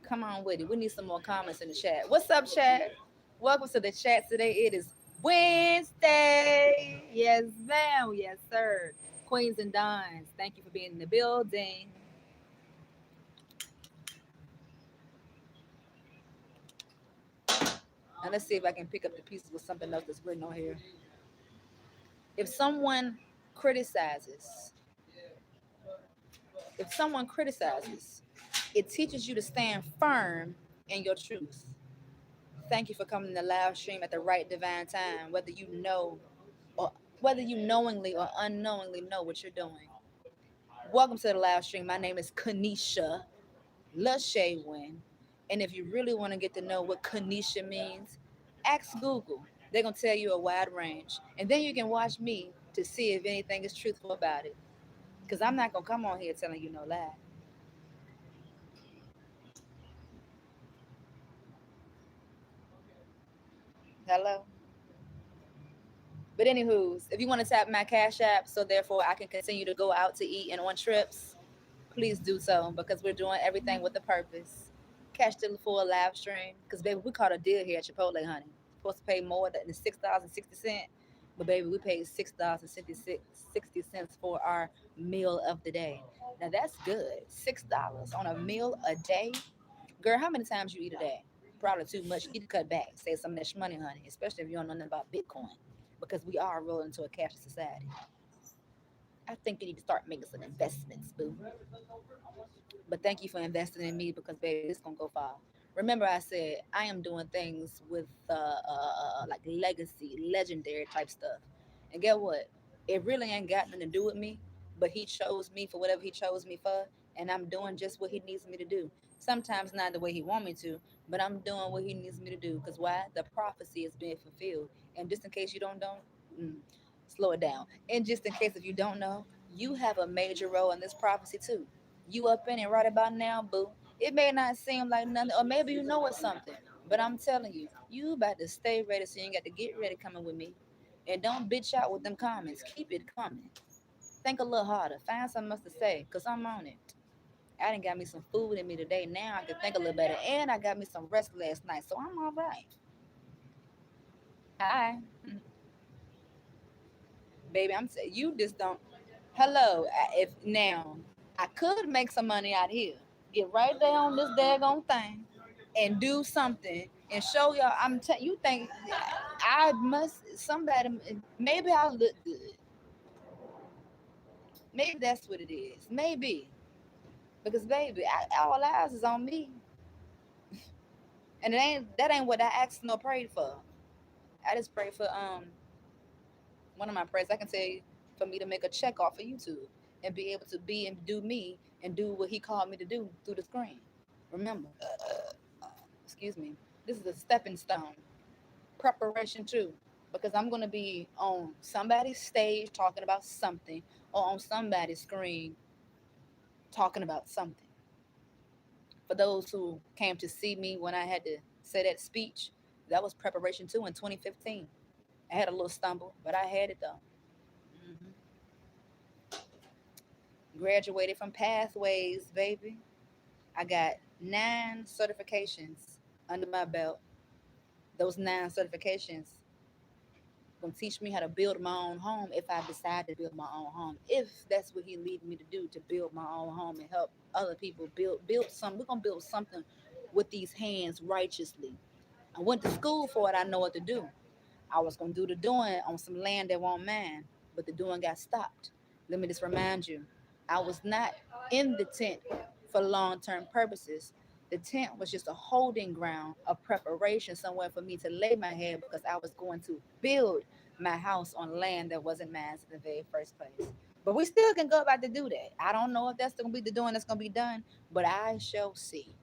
come on with it. We need some more comments in the chat. What's up, chat? Welcome to the chat today. It is Wednesday. Yes, ma'am. Yes, sir. Queens and Dons, thank you for being in the building. Now let's see if I can pick up the pieces with something else that's written on here. If someone criticizes, if someone criticizes, it teaches you to stand firm in your truth. Thank you for coming to live stream at the right divine time, whether you know or whether you knowingly or unknowingly know what you're doing. Welcome to the live stream. My name is Kanisha Lashaywin. And if you really want to get to know what Kanisha means, ask Google. They're going to tell you a wide range. And then you can watch me to see if anything is truthful about it. Because I'm not going to come on here telling you no lie. Hello? But anywho's, if you want to tap my Cash App so therefore I can continue to go out to eat and on trips, please do so because we're doing everything with a purpose. Catch the full live stream because baby, we caught a deal here at Chipotle, honey. Supposed to pay more than $6.60, but baby, we paid $6.60 for our meal of the day. Now that's good. $6 on a meal a day, girl. How many times you eat a day? Probably too much. You need to cut back. Save some of that money, honey. Especially if you don't know nothing about Bitcoin, because we are rolling into a cashless society. I think you need to start making some investments, boo. But thank you for investing in me because baby, this gonna go far. Remember, I said I am doing things with like legacy, legendary type stuff. And get what? It really ain't got nothing to do with me, but he chose me for whatever he chose me for, and I'm doing just what he needs me to do. Sometimes not the way he want me to, but I'm doing what he needs me to do. Cause why? The prophecy is being fulfilled. And just in case you don't mm, slow it down. And just in case if you don't know, you have a major role in this prophecy too. You up in it right about now, boo. It may not seem like nothing, or maybe you know it's something, but I'm telling you, you about to stay ready so you ain't got to get ready coming with me. And don't bitch out with them comments. Keep it coming. Think a little harder. Find something else to say, because I'm on it. I done got me some food in me today. Now I can think a little better. And I got me some rest last night, so I'm all right. Hi. Baby, you just don't. Hello. If now I could make some money out here, get right there on this daggone thing, and do something and show y'all. You think I must somebody? Maybe I'll look good. Maybe that's what it is. Maybe because baby, all eyes is on me, and that ain't what I asked nor prayed for. I just prayed for one of my prayers. I can tell you for me to make a check off of YouTube and be able to be and do me and do what he called me to do through the screen. Remember, excuse me. This is a stepping stone preparation too, because I'm gonna be on somebody's stage talking about something or on somebody's screen talking about something. For those who came to see me when I had to say that speech, that was preparation too in 2015. I had a little stumble, but I had it though. Hmm. Graduated from Pathways, baby. I got 9 certifications under my belt. Those 9 certifications gonna teach me how to build my own home if I decide to build my own home. If that's what he lead me to do, to build my own home and help other people build something. We're gonna build something with these hands righteously. I went to school for it. I know what to do. I was gonna do the doing on some land that won't mine, but the doing got stopped. Let me just remind you, I was not in the tent for long-term purposes. The tent was just a holding ground, a preparation somewhere for me to lay my head because I was going to build my house on land that wasn't mine in the very first place. But we still can go about to do that. I don't know if that's gonna be the doing that's gonna be done, but I shall see.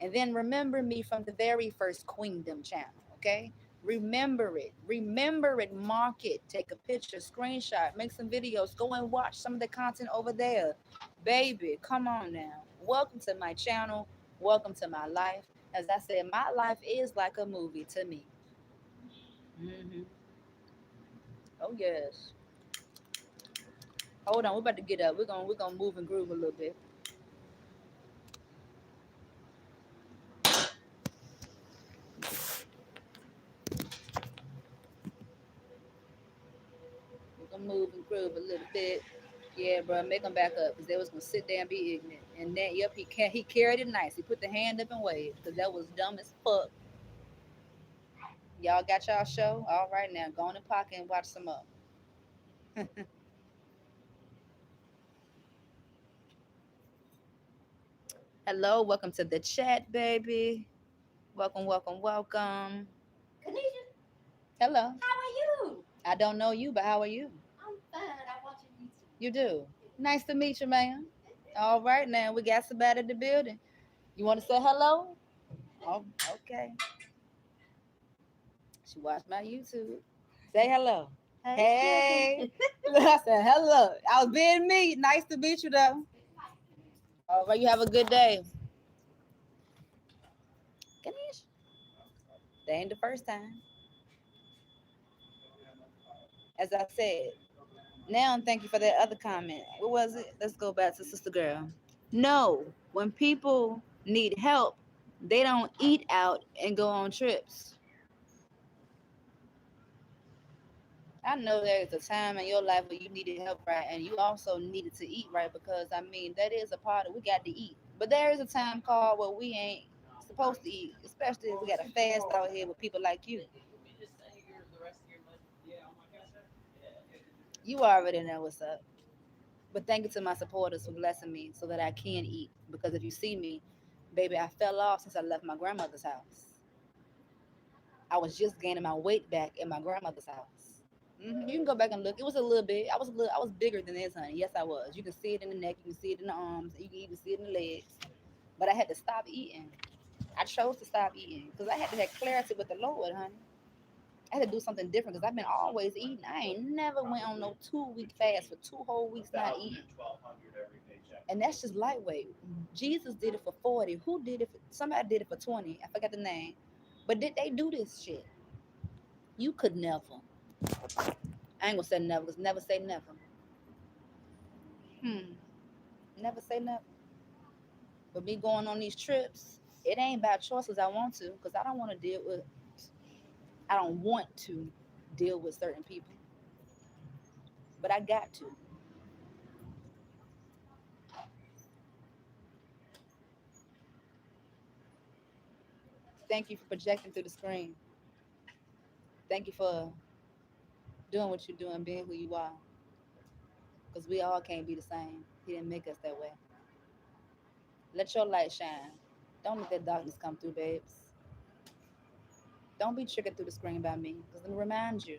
And then remember me from the very first QueenDom channel, okay? Remember it, mark it, take a picture, screenshot, make some videos, go and watch some of the content over there. Baby, come on now. Welcome to my channel. Welcome to my life. As I said, my life is like a movie to me. hmm Oh yes. Hold on, we're about to get up. We're gonna move and groove a little bit. We're gonna move and groove a little bit. Yeah, bro, make them back up because they was gonna sit there and be ignorant. And then, yep, he carried it nice. He put the hand up and waved because that was dumb as fuck. Y'all got y'all show. All right, now go in the pocket and watch some up. Hello, welcome to the chat, baby. Welcome, welcome, welcome. Kanisha, Hello. how are you? I don't know you, but how are you? I'm fine. I watch your YouTube. You do. Nice to meet you, man. All right, now we got somebody in the building. You want to say hello? Oh, okay. She watched my YouTube. Say hello. Hey, Hey. Stephanie. I said hello. I was being me. Nice to meet you, though. All right, you have a good day. Ganesh. That ain't the first time. As I said. Now, thank you for that other comment. What was it? Let's go back to Sister Girl. No, when people need help, they don't eat out and go on trips. I know there is a time in your life where you needed help, right? And you also needed to eat, right? Because, I mean, that is a part of we got to eat. But there is a time called where we ain't supposed to eat, especially if we got to fast out here with people like you. You already know what's up. But thank you to my supporters for blessing me so that I can eat. Because if you see me, baby, I fell off since I left my grandmother's house. I was just gaining my weight back in my grandmother's house. You can go back and look. It was a little bit. I was bigger than this, honey. Yes, I was. You can see it in the neck. You can see it in the arms. You can even see it in the legs. But I had to stop eating. I chose to stop eating because I had to have clarity with the Lord, honey. I had to do something different because I've been always eating. I ain't never went on no 2 week fast for 2 whole weeks not eating. And that's just lightweight. Jesus did it for 40. Who did it? Somebody did it for 20. I forgot the name. But did they do this shit? You could never. I ain't gonna say never because never say never. Hmm. Never say never. But me going on these trips, it ain't about choices I want to because I don't want to deal with, I don't want to deal with certain people. But I got to. Thank you for projecting through the screen. Thank you for doing what you're doing, being who you are. Because we all can't be the same. He didn't make us that way. Let your light shine. Don't let that darkness come through, babes. Don't be triggered through the screen by me. Because let me remind you,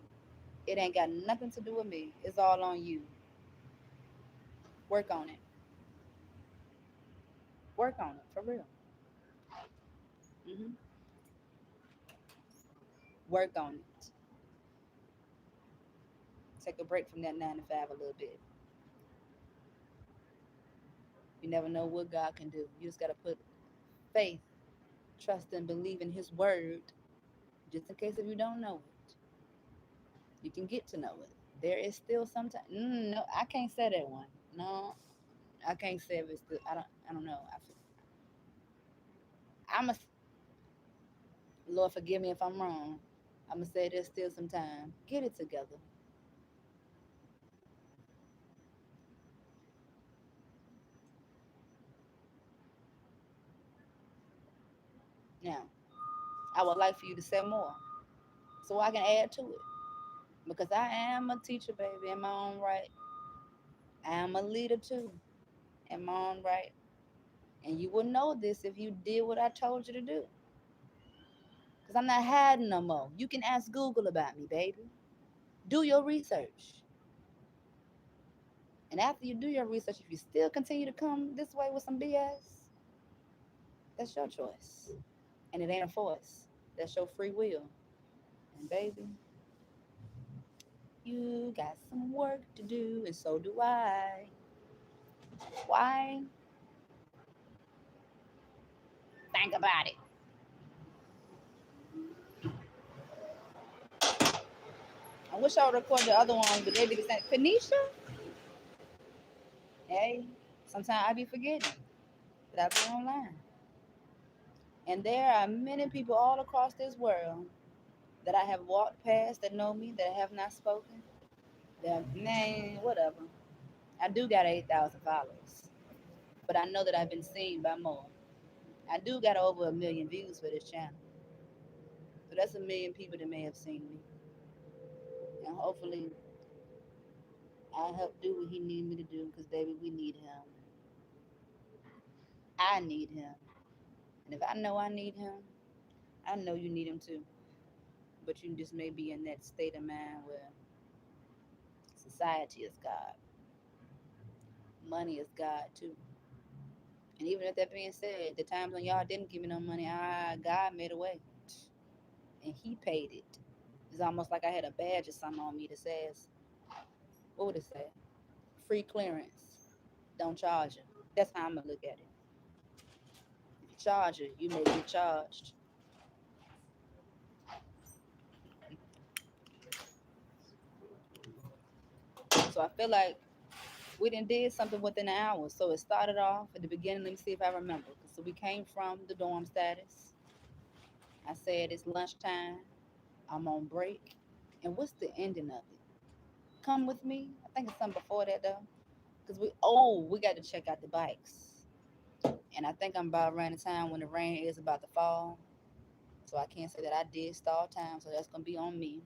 it ain't got nothing to do with me. It's all on you. Work on it. Work on it, for real. hmm Work on it. Take a break from that 9 to 5 a little bit. You never know what God can do. You just got to put faith, trust, and believe in His word. Just in case if you don't know it, you can get to know it. There is still sometimes. No, I can't say that one. No, I can't say if it's still. I don't. I don't know. I'm a Lord forgive me if I'm wrong. I'm gonna say there's still some time. Get it together. Now, I would like for you to say more so I can add to it because I am a teacher, baby, in my own right. I am a leader too, in my own right. And you will know this if you did what I told you to do. Because I'm not hiding no more. You can ask Google about me, baby. Do your research. And after you do your research, if you still continue to come this way with some BS, that's your choice. And it ain't a force. That's your free will. And baby, you got some work to do, and so do I. Why? Think about it. I wish I would record the other one, but they be the same. Kanisha? Hey, sometimes I be forgetting that I be online. And there are many people all across this world that I have walked past that know me that I have not spoken. That man, whatever. I do got 8,000 followers, but I know that I've been seen by more. I do got over 1 million views for this channel, so that's 1 million people that may have seen me, and hopefully I help do what he need me to do. Cause baby, we need him. I need him, and if I know I need him, I know you need him too. But you just may be in that state of mind where society is God, money is God too. And even with that being said, the times when y'all didn't give me no money, God made a way, and He paid it. It's almost like I had a badge or something on me that says, what would it say? Free clearance. Don't charge you. That's how I'm gonna look at it. If you charge it, you may get charged. So I feel like we done did something within an hour. So it started off at the beginning. Let me see if I remember. So we came from the dorm status. I said it's lunchtime. I'm on break. And what's the ending of it? Come with me. I think it's something before that though. Cause we got to check out the bikes. And I think I'm about around the time when the rain is about to fall. So I can't say that I did stall time. So that's gonna be on me.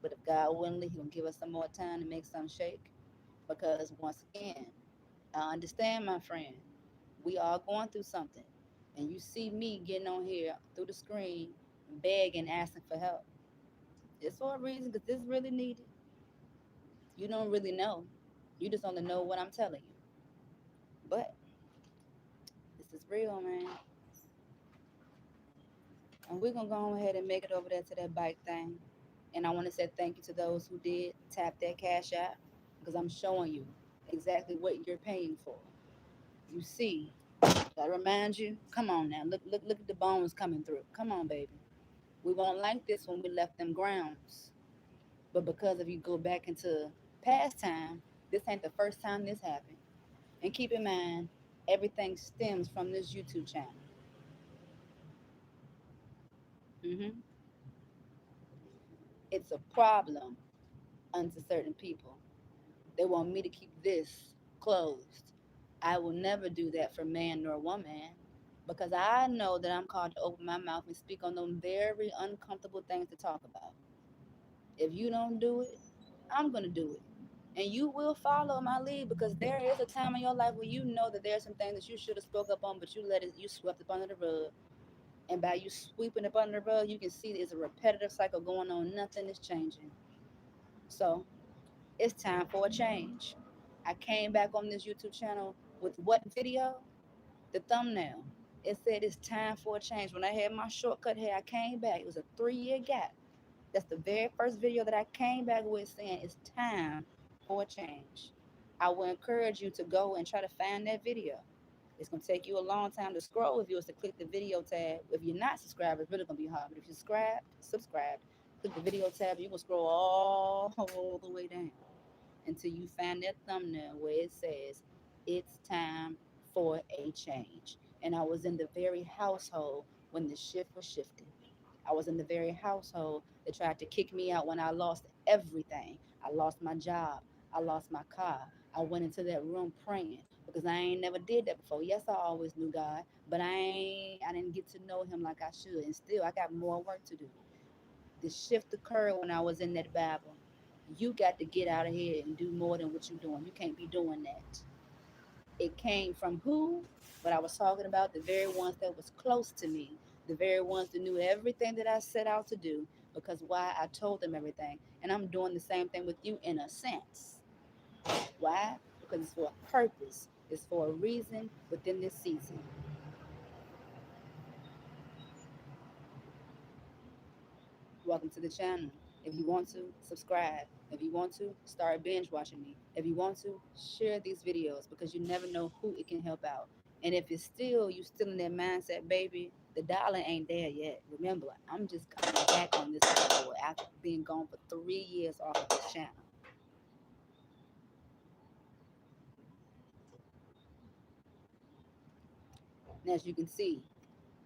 But if God willingly, He gonna give us some more time to make some shake. Because once again, I understand, my friend. We are going through something. And you see me getting on here through the screen, begging, asking for help. It's for a reason, because this really needed. You don't really know. You just only know what I'm telling you. But this is real, man. And we're gonna go ahead and make it over there to that bike thing. And I want to say thank you to those who did tap that cash app, because I'm showing you exactly what you're paying for. You see, I remind you. Come on now, look at the bones coming through. Come on, baby. We won't like this when we left them grounds. But because if you go back into past time, this ain't the first time this happened. And keep in mind, everything stems from this YouTube channel. hmm It's a problem unto certain people. They want me to keep this closed. I will never do that for man nor woman because I know that I'm called to open my mouth and speak on them very uncomfortable things to talk about. If you don't do it, I'm going to do it. And you will follow my lead because there is a time in your life where you know that there's some things that you should have spoke up on, but you swept up under the rug. And by you sweeping up under the rug, you can see there's a repetitive cycle going on. Nothing is changing. So it's time for a change. I came back on this YouTube channel with what video? The thumbnail. It said it's time for a change. When I had my shortcut hair, I came back. It was a 3-year gap. That's the very first video that I came back with saying it's time for a change. I will encourage you to go and try to find that video. It's gonna take you a long time to scroll if you was to click the video tab. If you're not subscribed, it's really gonna be hard. But if you're subscribed, click the video tab, you're gonna scroll all the way down until you find that thumbnail where it says it's time for a change. And I was in the very household when the shift was shifting. I was in the very household that tried to kick me out when I lost everything. I lost my job. I lost my car. I went into that room praying because I ain't never did that before. Yes, I always knew God, but I didn't get to know him like I should. And still I got more work to do. The shift occurred when I was in that Bible. You got to get out of here and do more than what you're doing. You can't be doing that. It came from who? But I was talking about the very ones that was close to me, the very ones that knew everything that I set out to do. Because why? I told them everything. And I'm doing the same thing with you in a sense. Why? Because it's for a purpose. It's for a reason within this season. Welcome to the channel. If you want to, subscribe. If you want to, start binge watching me. If you want to, share these videos because you never know who it can help out. And if it's still, you still in that mindset, baby, the dollar ain't there yet. Remember, I'm just coming back on this level after being gone for 3 years off of this channel. And as you can see,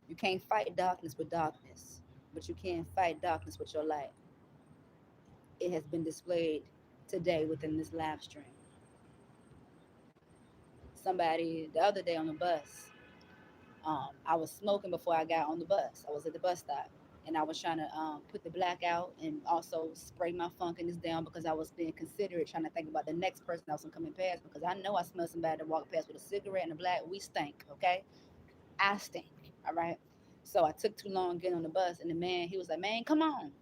you can't fight darkness with darkness, but you can fight darkness with your light. It has been displayed today within this live stream. Somebody the other day on the bus, I was smoking before I got on the bus. I was at the bus stop and I was trying to put the black out and also spray my funkiness down because I was being considerate, trying to think about the next person that was coming past because I know I smell somebody that walked past with a cigarette and a black. We stink, okay? I stink, all right? So I took too long getting on the bus and the man, he was like, man, come on.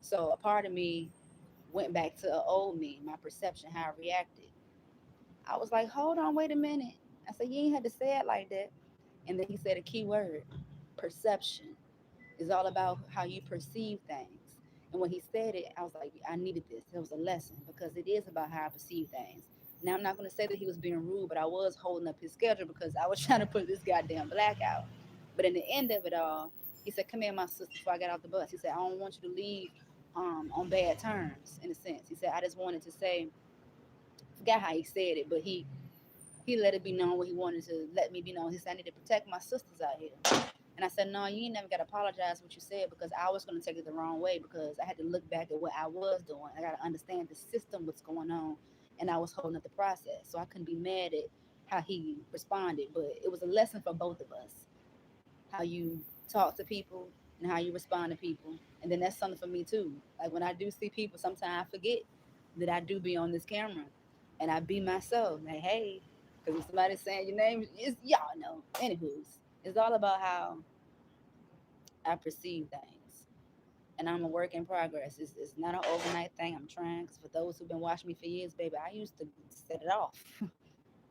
So a part of me went back to old me, my perception, how I reacted. I was like, hold on, wait a minute. I said, you ain't had to say it like that. And then he said a key word, perception. Is all about how you perceive things. And when he said it, I was like, I needed this. It was a lesson because it is about how I perceive things. Now, I'm not going to say that he was being rude, but I was holding up his schedule because I was trying to put this goddamn black out. But in the end of it all, he said, come here, my sister, before I got off the bus. He said, I don't want you to leave on bad terms, in a sense. He said, I just wanted to say, forgot how he said it, but he let it be known what he wanted to let me be known. He said, I need to protect my sisters out here. And I said, no, you ain't never got to apologize for what you said because I was going to take it the wrong way because I had to look back at what I was doing. I got to understand the system, what's going on. And I was holding up the process. So I couldn't be mad at how he responded. But it was a lesson for both of us, how you talk to people and how you respond to people. And then that's something for me too. Like when I do see people, sometimes I forget that I do be on this camera and I be myself. Like, hey, because if somebody's saying your name, it's y'all know. Anywho's, it's all about how I perceive things. And I'm a work in progress. It's not an overnight thing. I'm trying. Because for those who've been watching me for years, baby, I used to set it off.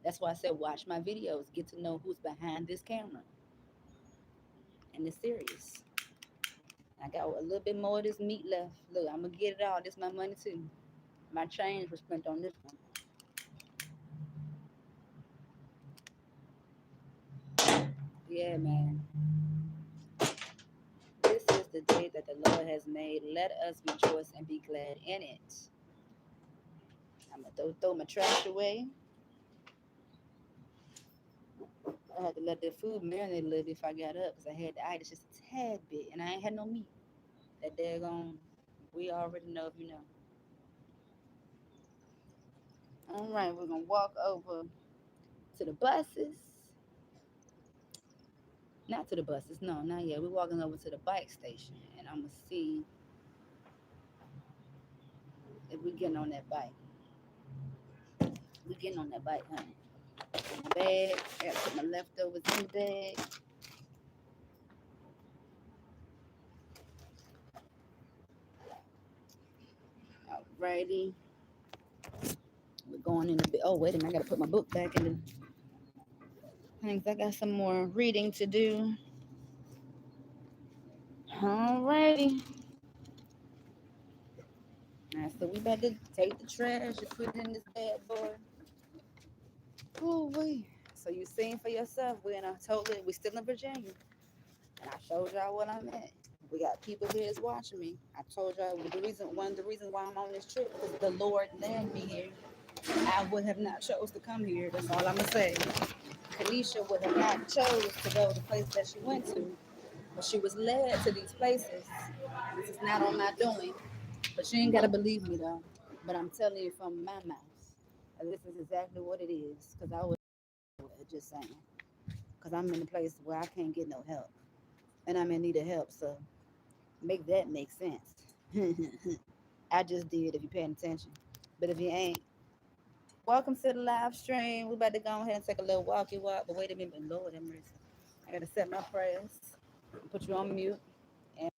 That's why I said watch my videos. Get to know who's behind this camera. And it's serious. I got a little bit more of this meat left. Look, I'm going to get it all. This is my money too. My change was spent on this one. Yeah, man. This is the day that the Lord has made. Let us rejoice and be glad in it. I'm going to throw my trash away. I had to let that food marinate a little bit if I got up because I had to eat it just a tad bit and I ain't had no meat. That daggone, we already know if you know. All right, we're going to walk over to the buses. Not to the buses, no, not yet. We're walking over to the bike station and I'm going to see if we getting on that bike. We getting on that bike, honey. My bag, I got to put my leftovers in the bag. Alrighty. We're going in a bit. Oh, wait a minute. I got to put my book back in the things. I got some more reading to do. Alrighty. All right, so we better take the trash and put it in this bad boy. Oh, wait. So you seen for yourself, we still in Virginia. And I showed y'all what I'm at. We got people here is watching me. I told y'all one of the reasons why I'm on this trip is the Lord led me here. I would have not chose to come here. That's all I'm gonna say. Kanisha would have not chose to go to the place that she went to, but she was led to these places. This is not on my doing, but she ain't gotta believe me though. But I'm telling you from my mouth, and this is exactly what it is. Cause I was just saying, cause I'm in a place where I can't get no help, and I'm in need of help. So make that make sense. I just did if you're paying attention. But if you ain't, welcome to the live stream. We're about to go ahead and take a little walkie walk. But wait a minute, Lord have mercy. I gotta set my prayers. Put you on mute. And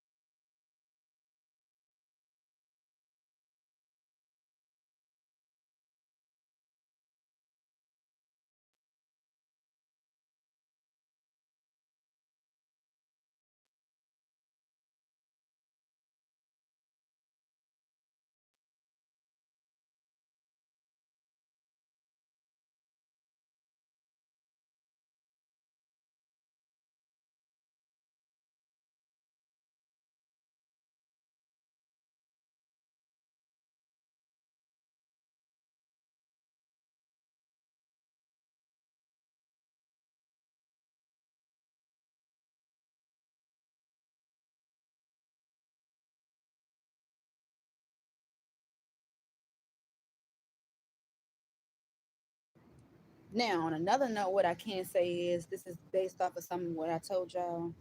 now, on another note, what I can say is this is based off of some of what I told y'all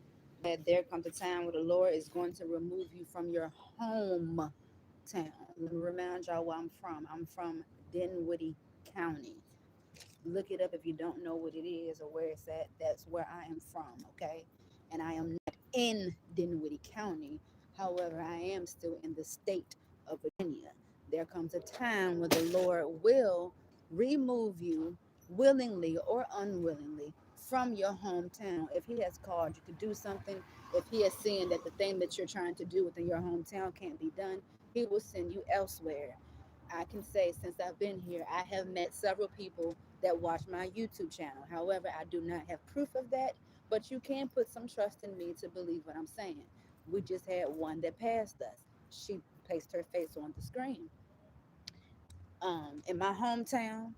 that there comes a time where the Lord is going to remove you from your hometown. Let me remind y'all where I'm from. I'm from Dinwiddie County. Look it up if you don't know what it is or where it's at. That's where I am from, okay? And I am not in Dinwiddie County. However, I am still in the state of Virginia. There comes a time when the Lord will remove you willingly or unwillingly from your hometown. If He has called you to do something, if He has seen that the thing that you're trying to do within your hometown can't be done, He will send you elsewhere. I can say since I've been here, I have met several people that watch my YouTube channel. However, I do not have proof of that, but you can put some trust in me to believe what I'm saying. We just had one that passed us. She placed her face on the screen. In my hometown,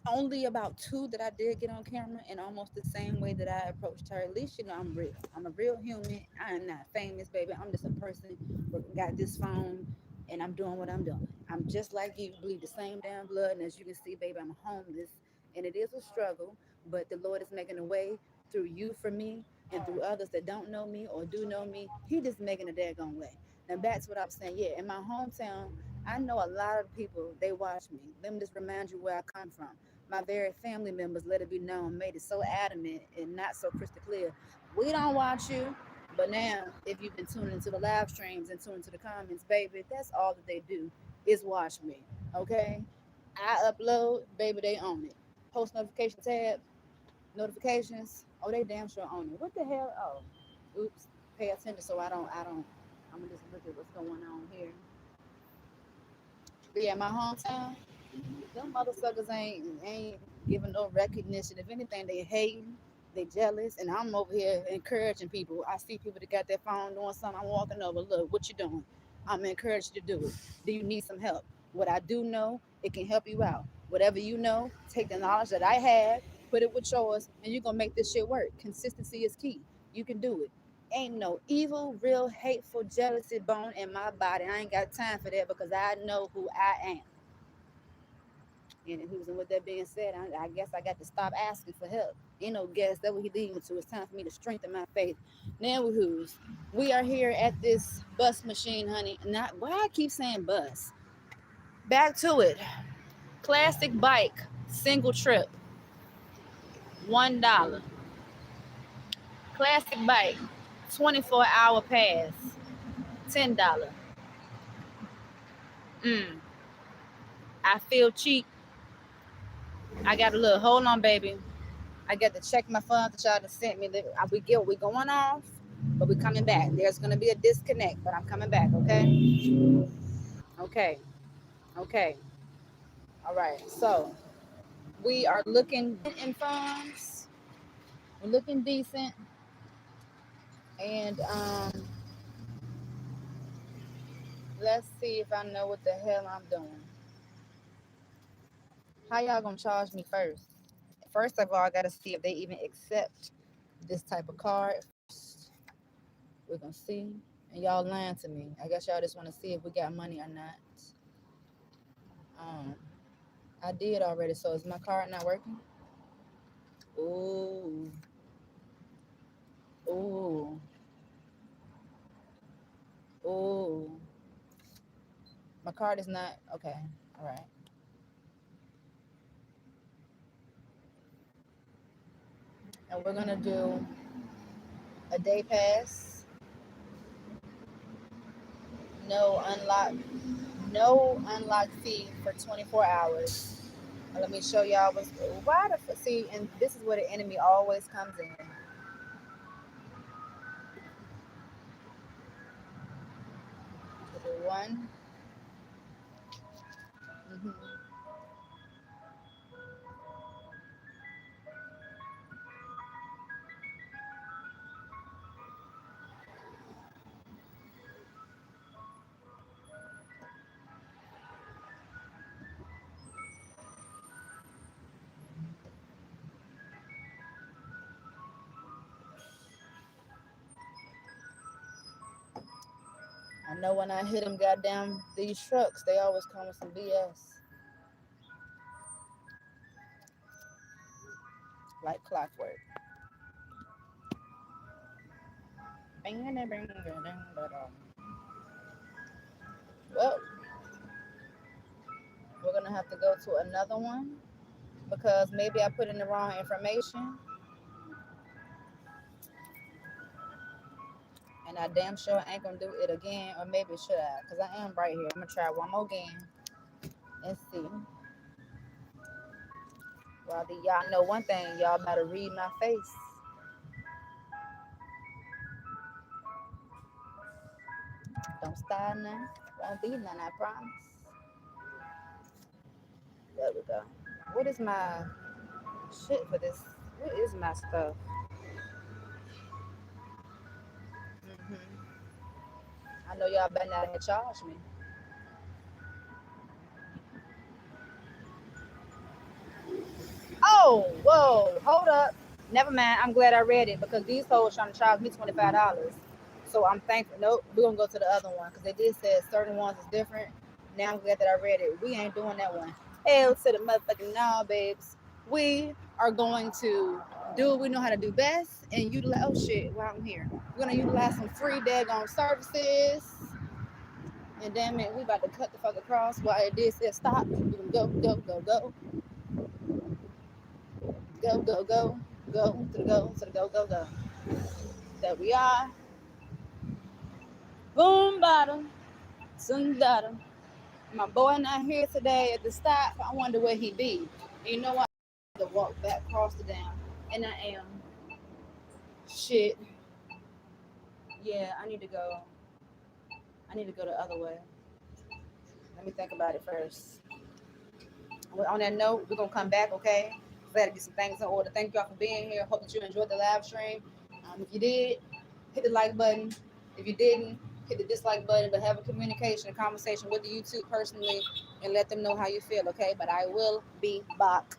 only about two that I did get on camera in almost the same way that I approached her. At least you know I'm real. I'm a real human. I am not famous, baby. I'm just a person who got this phone and I'm doing what I'm doing. I'm just like you, bleed the same damn blood. And as you can see, baby, I'm homeless. And it is a struggle, but the Lord is making a way through you for me and through others that don't know me or do know me. He just making a daggone way. Now that's what I'm saying. Yeah, in my hometown, I know a lot of people, they watch me. Let me just remind you where I come from. My very family members let it be known, made it so adamant and not so crystal clear. We don't watch you. But now, if you've been tuning into the live streams and tuning to the comments, baby, that's all that they do is watch me. Okay? I upload, baby, they own it. Post notification tab, notifications. Oh, they damn sure own it. What the hell? Oh, oops. Pay attention so I'm gonna just look at what's going on here. But yeah, my hometown, them mother suckers ain't giving no recognition. If anything, they hating, they jealous, and I'm over here encouraging people. I see people that got their phone doing something. I'm walking over. Look, what you doing? I'm encouraged to do it. Do you need some help? What I do know, it can help you out. Whatever you know, take the knowledge that I have, put it with yours, and you're gonna make this shit work. Consistency is key. You can do it. Ain't no evil, real, hateful, jealousy bone in my body. I ain't got time for that because I know who I am. And who's and with that being said, I guess I got to stop asking for help. Ain't no guess. That's what he leading me to. It's time for me to strengthen my faith. Now who's we are here at this bus machine, honey. Not why I keep saying bus. Back to it. Classic bike, single trip, $1. Classic bike, 24-hour pass, $10. Mm, I feel cheap. I got a little hold on, baby. I got to check my funds that y'all done sent me. We going off, but we coming back. There's gonna be a disconnect, but I'm coming back. Okay. Okay. Okay. All right. So We are looking in funds. We're looking decent. And let's see if I know what the hell I'm doing. How y'all gonna charge me first? First of all, I gotta see if they even accept this type of card. We're gonna see. And y'all lying to me. I guess y'all just want to see if we got money or not. Um, I did already. So is my card not working? Ooh, ooh, ooh. My card is not okay. All right. And we're gonna do a day pass. No unlock. No unlock fee for 24 hours. Let me show y'all what's why the see, and this is where the enemy always comes in. The one. Mm-hmm. I know when I hit them goddamn these trucks, they always come with some BS. Like clockwork. Well, we're gonna have to go to another one because maybe I put in the wrong information. And I damn sure ain't gonna do it again, or maybe should I? Because I am right here. I'm gonna try one more again and see. Well, y'all know one thing, y'all better read my face. Don't start none. Won't be none, I promise. There we go. What is my shit for this? What is my stuff? I know y'all better not charge me. Oh, whoa, hold up. Never mind. I'm glad I read it because these hoes trying to charge me $25. So I'm thankful. Nope, we're gonna go to the other one because they did say certain ones is different. Now I'm glad that I read it. We ain't doing that one. Hell to the motherfucking no, babes. We are going to do what we know how to do best and utilize. Oh shit, while I'm here, we're gonna utilize some free daggone services. And damn it, we about to cut the fuck across while it did say stop. We're gonna go, go, go, go, go, go, go, go to the go, to the go, go, go. There we are. Boom, bottom, sundada. My boy not here today at the stop. I wonder where he be. And you know what? I have to walk back across the dam. And I am. Shit. Yeah, I need to go. I need to go the other way. Let me think about it first. Well, on that note, we're gonna come back, okay? Glad to get some things in order. Thank y'all for being here. Hope that you enjoyed the live stream. If you did, hit the like button. If you didn't, hit the dislike button. But have a communication, a conversation with the YouTube personally, and let them know how you feel, okay? But I will be back.